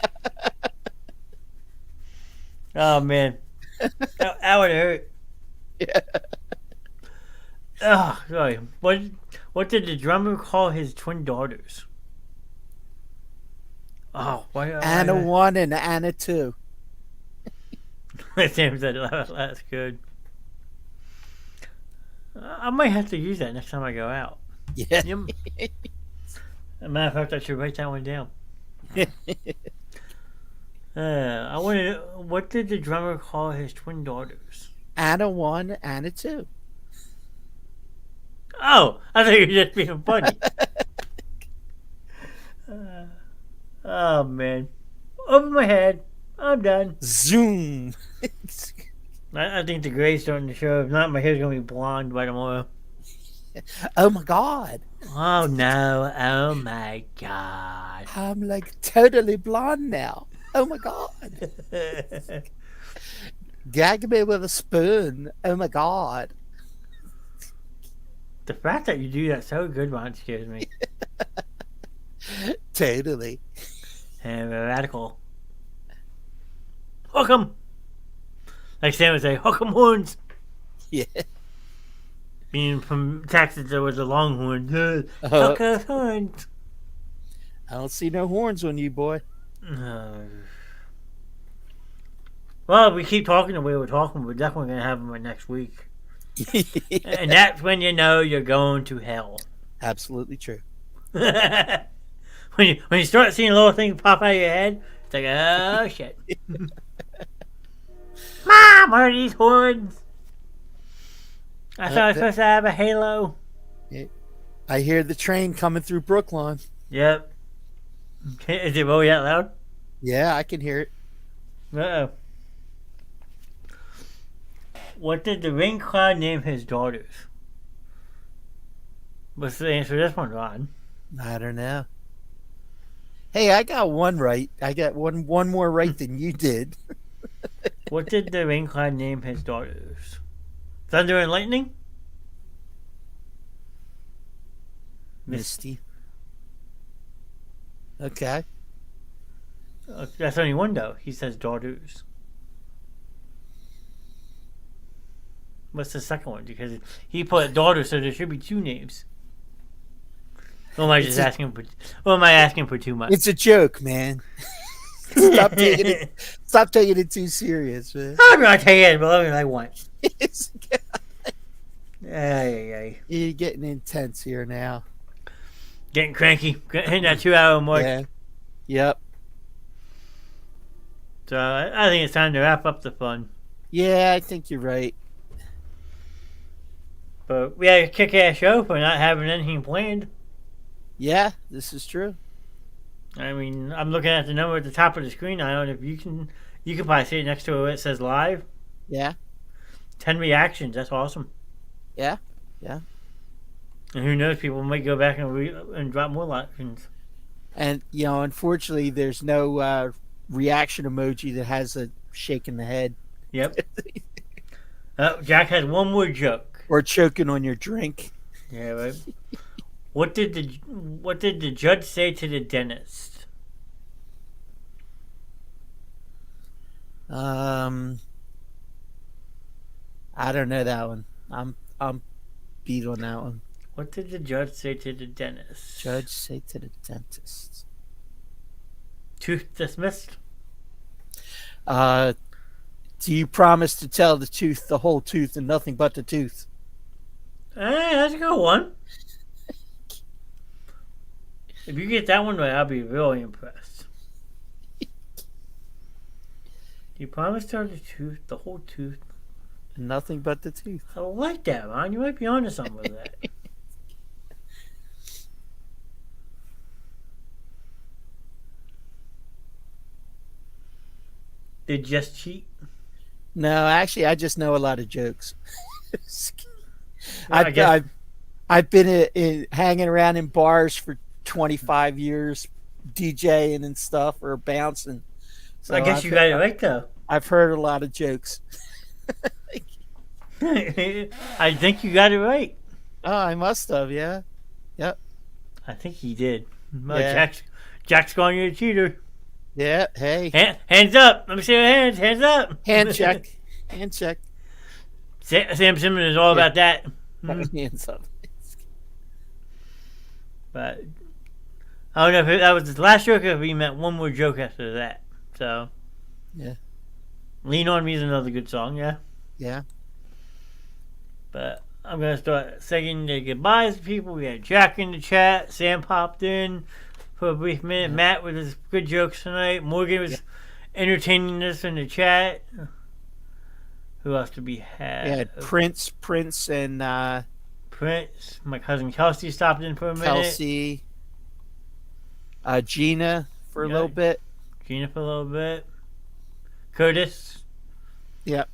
Oh man, that would hurt. Yeah. Oh, sorry. What did the drummer call his twin daughters? Oh, why? Anna 1 and Anna 2. Sam said that's good. I might have to use that next time I go out. Yeah. Yep. As a matter of fact, I should write that one down. I wanted. What did the drummer call his twin daughters? Anna 1, Anna 2. Oh, I thought you were just being funny. Oh man, over my head. I'm done. Zoom. I think the gray's starting to show. If not, my hair's gonna be blonde by tomorrow. Oh my God. Oh no! Oh my god! I'm like totally blonde now. Oh my God. Gag me with a spoon. Oh my God. The fact that you do that so good, Ron, scares me. Totally. And radical. Hook 'em! Like Sam would say, hook 'em horns! Yeah. Being from Texas, there was a longhorn. Uh, Hook 'em horns! I don't see no horns on you, boy. Well, if we keep talking the way we're talking, we're definitely going to have them next week. And that's when you know you're going to hell. Absolutely true. when you start seeing little things pop out of your head, it's like, oh shit. Mom, what are these horns? I thought I was supposed to have a halo. I hear the train coming through Brookline. Yep. Is it really that loud? Yeah, I can hear it. Uh-oh. What did the rain cloud name his daughters? What's the answer to this one, Ron? I don't know. Hey, I got one right. I got one more right than you did. What did the rain cloud name his daughters? Thunder and lightning? Misty. Okay. That's only one though. He says daughters. What's the second one? Because he put daughter, so there should be two names. Or am I just asking for? Or am I asking for too much? It's a joke, man. Stop taking it too serious, man. I'm gonna take it, but I want. You're getting intense here now. Getting cranky. Hitting that 2 hour mark. Yeah. Yep. So I think it's time to wrap up the fun. Yeah, I think you're right. But we had a kick-ass show for not having anything planned. Yeah, this is true. I mean, I'm looking at the number at the top of the screen. I don't know if you can probably see it next to it where it says live. Yeah. 10 reactions. That's awesome. Yeah. Yeah. And who knows? People might go back and drop more reactions. And, unfortunately, there's no reaction emoji that has a shaking the head. Yep. Jack has one more joke. Or choking on your drink. Yeah, right. What did the judge say to the dentist? I don't know that one. I'm beat on that one. What did the judge say to the dentist? Judge say to the dentist. Tooth dismissed. Do you promise to tell the truth, the whole truth, and nothing but the truth? Hey, that's a good one. If you get that one right, I'll be really impressed. You promised her the tooth, the whole tooth. Nothing but the tooth. I like that, Ron. You might be onto something with that. Did just cheat? No, actually, I just know a lot of jokes. I guess. I've been hanging around in bars for 25 years, DJing and stuff or bouncing. So I guess you got it right though. I've heard a lot of jokes. I think you got it right. Oh, I must have, yeah. Yep. I think he did. Well, Yeah. Jack's calling you a cheater. Yeah. Hey. Hands up. Let me see your hands. Hands up. Hand check. Hand check. Sam Simmons is all about that. Hands up. But I don't know if that was the last joke or if he meant one more joke after that. So, Yeah. Lean on Me is another good song, yeah. Yeah. But I'm going to start saying the goodbyes to people. We had Jack in the chat. Sam popped in for a brief minute. Yeah. Matt with his good jokes tonight. Morgan was entertaining us in the chat. Who else did we have? Yeah. Prince, and Prince. My cousin Kelsey stopped in for a minute. Kelsey. Gina for a little bit. Gina for a little bit. Curtis. Yep.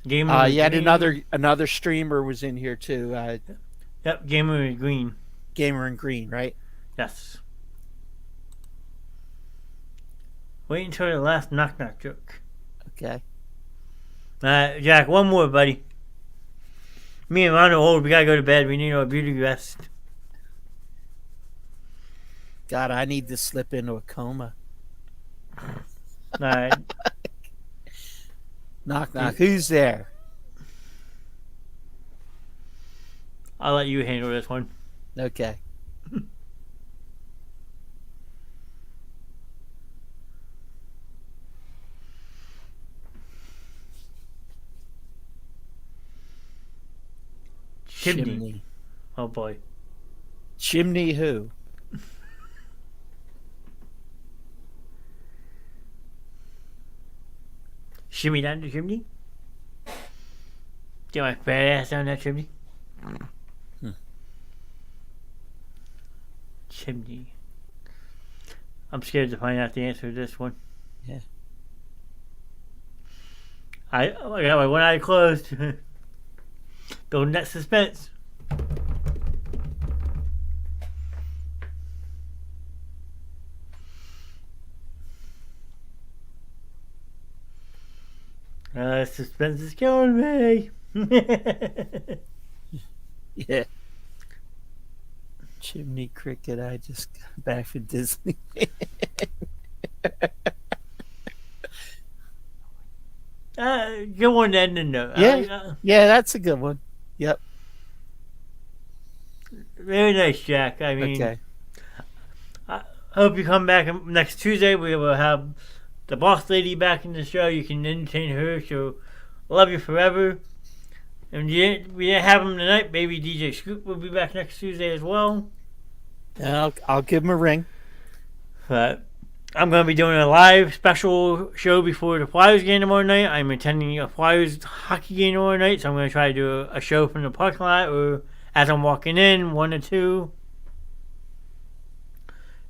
Gamer Yet Green. another streamer was in here too. Yep, Gamer Green. Gamer and Green, right? Yes. Wait until the last knock knock joke. Okay. Jack, one more, buddy. Me and Ron are old. We gotta go to bed. We need our beauty rest. God, I need to slip into a coma. All right. Knock knock. Who's there? I'll let you handle this one. Okay. Chimney. Oh boy. Chimney who? Shimmy down the chimney. Get my fat ass down that chimney. Chimney. I'm scared to find out the answer to this one. Yeah. I got my one eye closed. Building that suspense. Suspense is killing me. Yeah. Chimney Cricket. I just got back from Disney. Good one to end the note. Yeah. Yeah, that's a good one. Yep. Very nice, Jack. I mean, Okay. I hope you come back next Tuesday. We will have the boss lady back in the show. You can entertain her. She'll love you forever. And we didn't have him tonight. Maybe DJ Scoop will be back next Tuesday as well. I'll give him a ring. But I'm going to be doing a live special show before the Flyers game tomorrow night. I'm attending a Flyers hockey game tomorrow night, so I'm going to try to do a show from the parking lot or as I'm walking in, 1 or 2.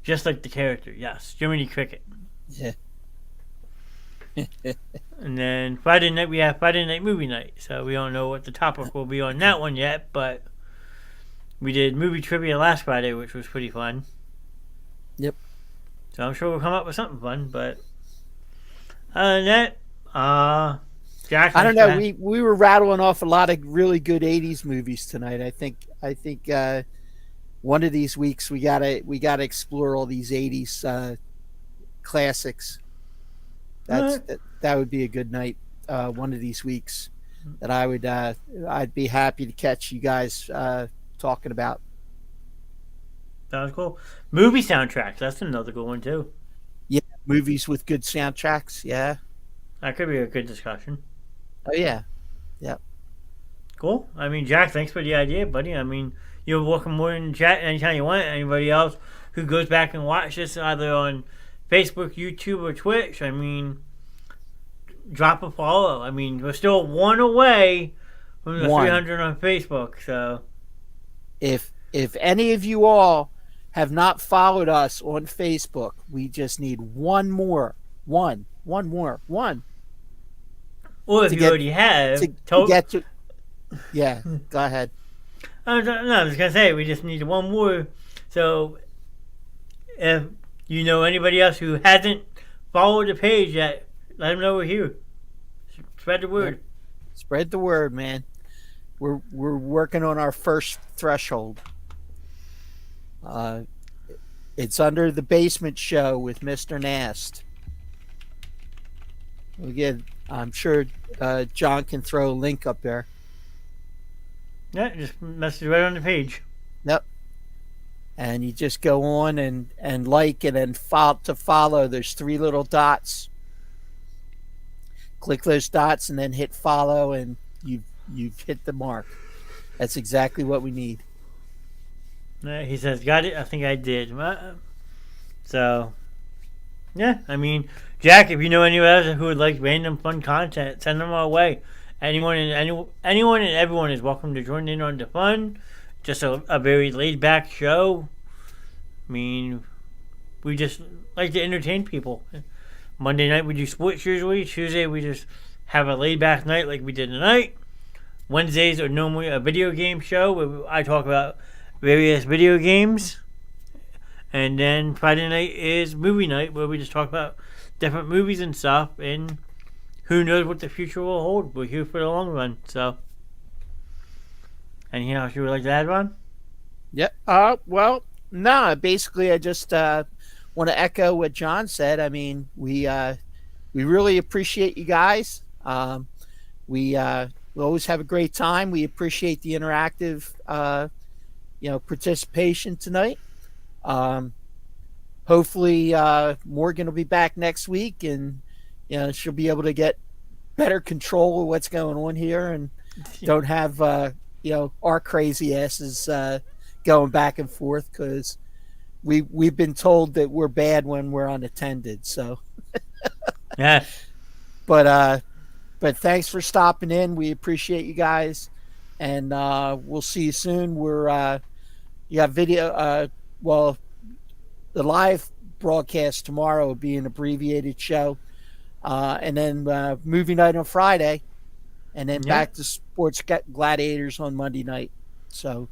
Just like the character, yes. Jiminy Cricket. Yeah. And then Friday night, we have Friday night movie night. So we don't know what the topic will be on that one yet, but we did movie trivia last Friday, which was pretty fun. Yep. So I'm sure we'll come up with something fun, but other than that, Jack. I don't know. We were rattling off a lot of really good '80s movies tonight. I think one of these weeks we gotta explore all these '80s classics. That would be a good night. One of these weeks that I'd be happy to catch you guys talking about. Sounds cool. Movie soundtracks. That's another good one too. Yeah, movies with good soundtracks. Yeah. That could be a good discussion. Oh yeah. Yep. Cool. I mean, Jack, thanks for the idea, buddy. I mean, you're welcome more in the chat anytime you want. Anybody else who goes back and watches this either on Facebook, YouTube, or Twitch, I mean, drop a follow. I mean, we're still one away from the 300 on Facebook. So, if any of you all have not followed us on Facebook, we just need one more. One more. Or if you already have, yeah, go ahead. I was gonna say we just need one more. So, if you know anybody else who hasn't followed the page yet, let them know we're here. Spread the word. Spread the word, man. We're working on our first threshold. It's under the Basement Show with Mr. Knast. Again, I'm sure John can throw a link up there. Yeah, just message right on the page. Yep. And you just go on and like and then follow. There's 3 little dots. Click those dots and then hit follow, and you've hit the mark. That's exactly what we need. He says, got it? I think I did. So, yeah, I mean, Jack, if you know anyone else who would like random fun content, send them our way. Anyone and everyone is welcome to join in on the fun. Just a very laid-back show. I mean, we just like to entertain people. Monday night we do sports usually. Tuesday we just have a laid-back night like we did tonight. Wednesdays are normally a video game show where I talk about various video games. And then Friday night is movie night where we just talk about different movies and stuff. And who knows what the future will hold. We're here for the long run. So, anything else you would like to add, Ron? Yep. Well, no. Basically, I just want to echo what John said. I mean, we really appreciate you guys. We always have a great time. We appreciate the interactive, participation tonight. Hopefully, Morgan will be back next week, and she'll be able to get better control of what's going on here, and don't have our crazy asses going back and forth, because we've been told that we're bad when we're unattended. So, yeah. But thanks for stopping in. We appreciate you guys, and we'll see you soon. You have video. The live broadcast tomorrow will be an abbreviated show, and then movie night on Friday, and then back to Sports Gladiators on Monday night. So,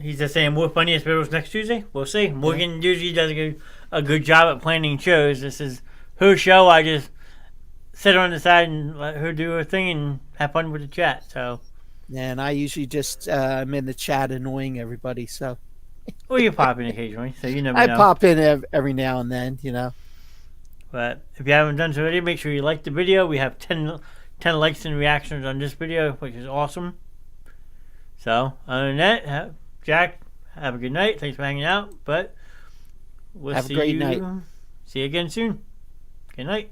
He's just saying more funniest videos next Tuesday. We'll see. Morgan usually does a good job at planning shows. This is her show. I just sit on the side and let her do her thing and have fun with the chat. So, and I usually just I'm in the chat annoying everybody. So, well, you pop in occasionally, so you never know. I pop in every now and then, But if you haven't done so already, make sure you like the video. We have 10 likes and reactions on this video, which is awesome. So, other than that, Jack, have a good night. Thanks for hanging out. But we'll have a great night. See you again soon. Good night.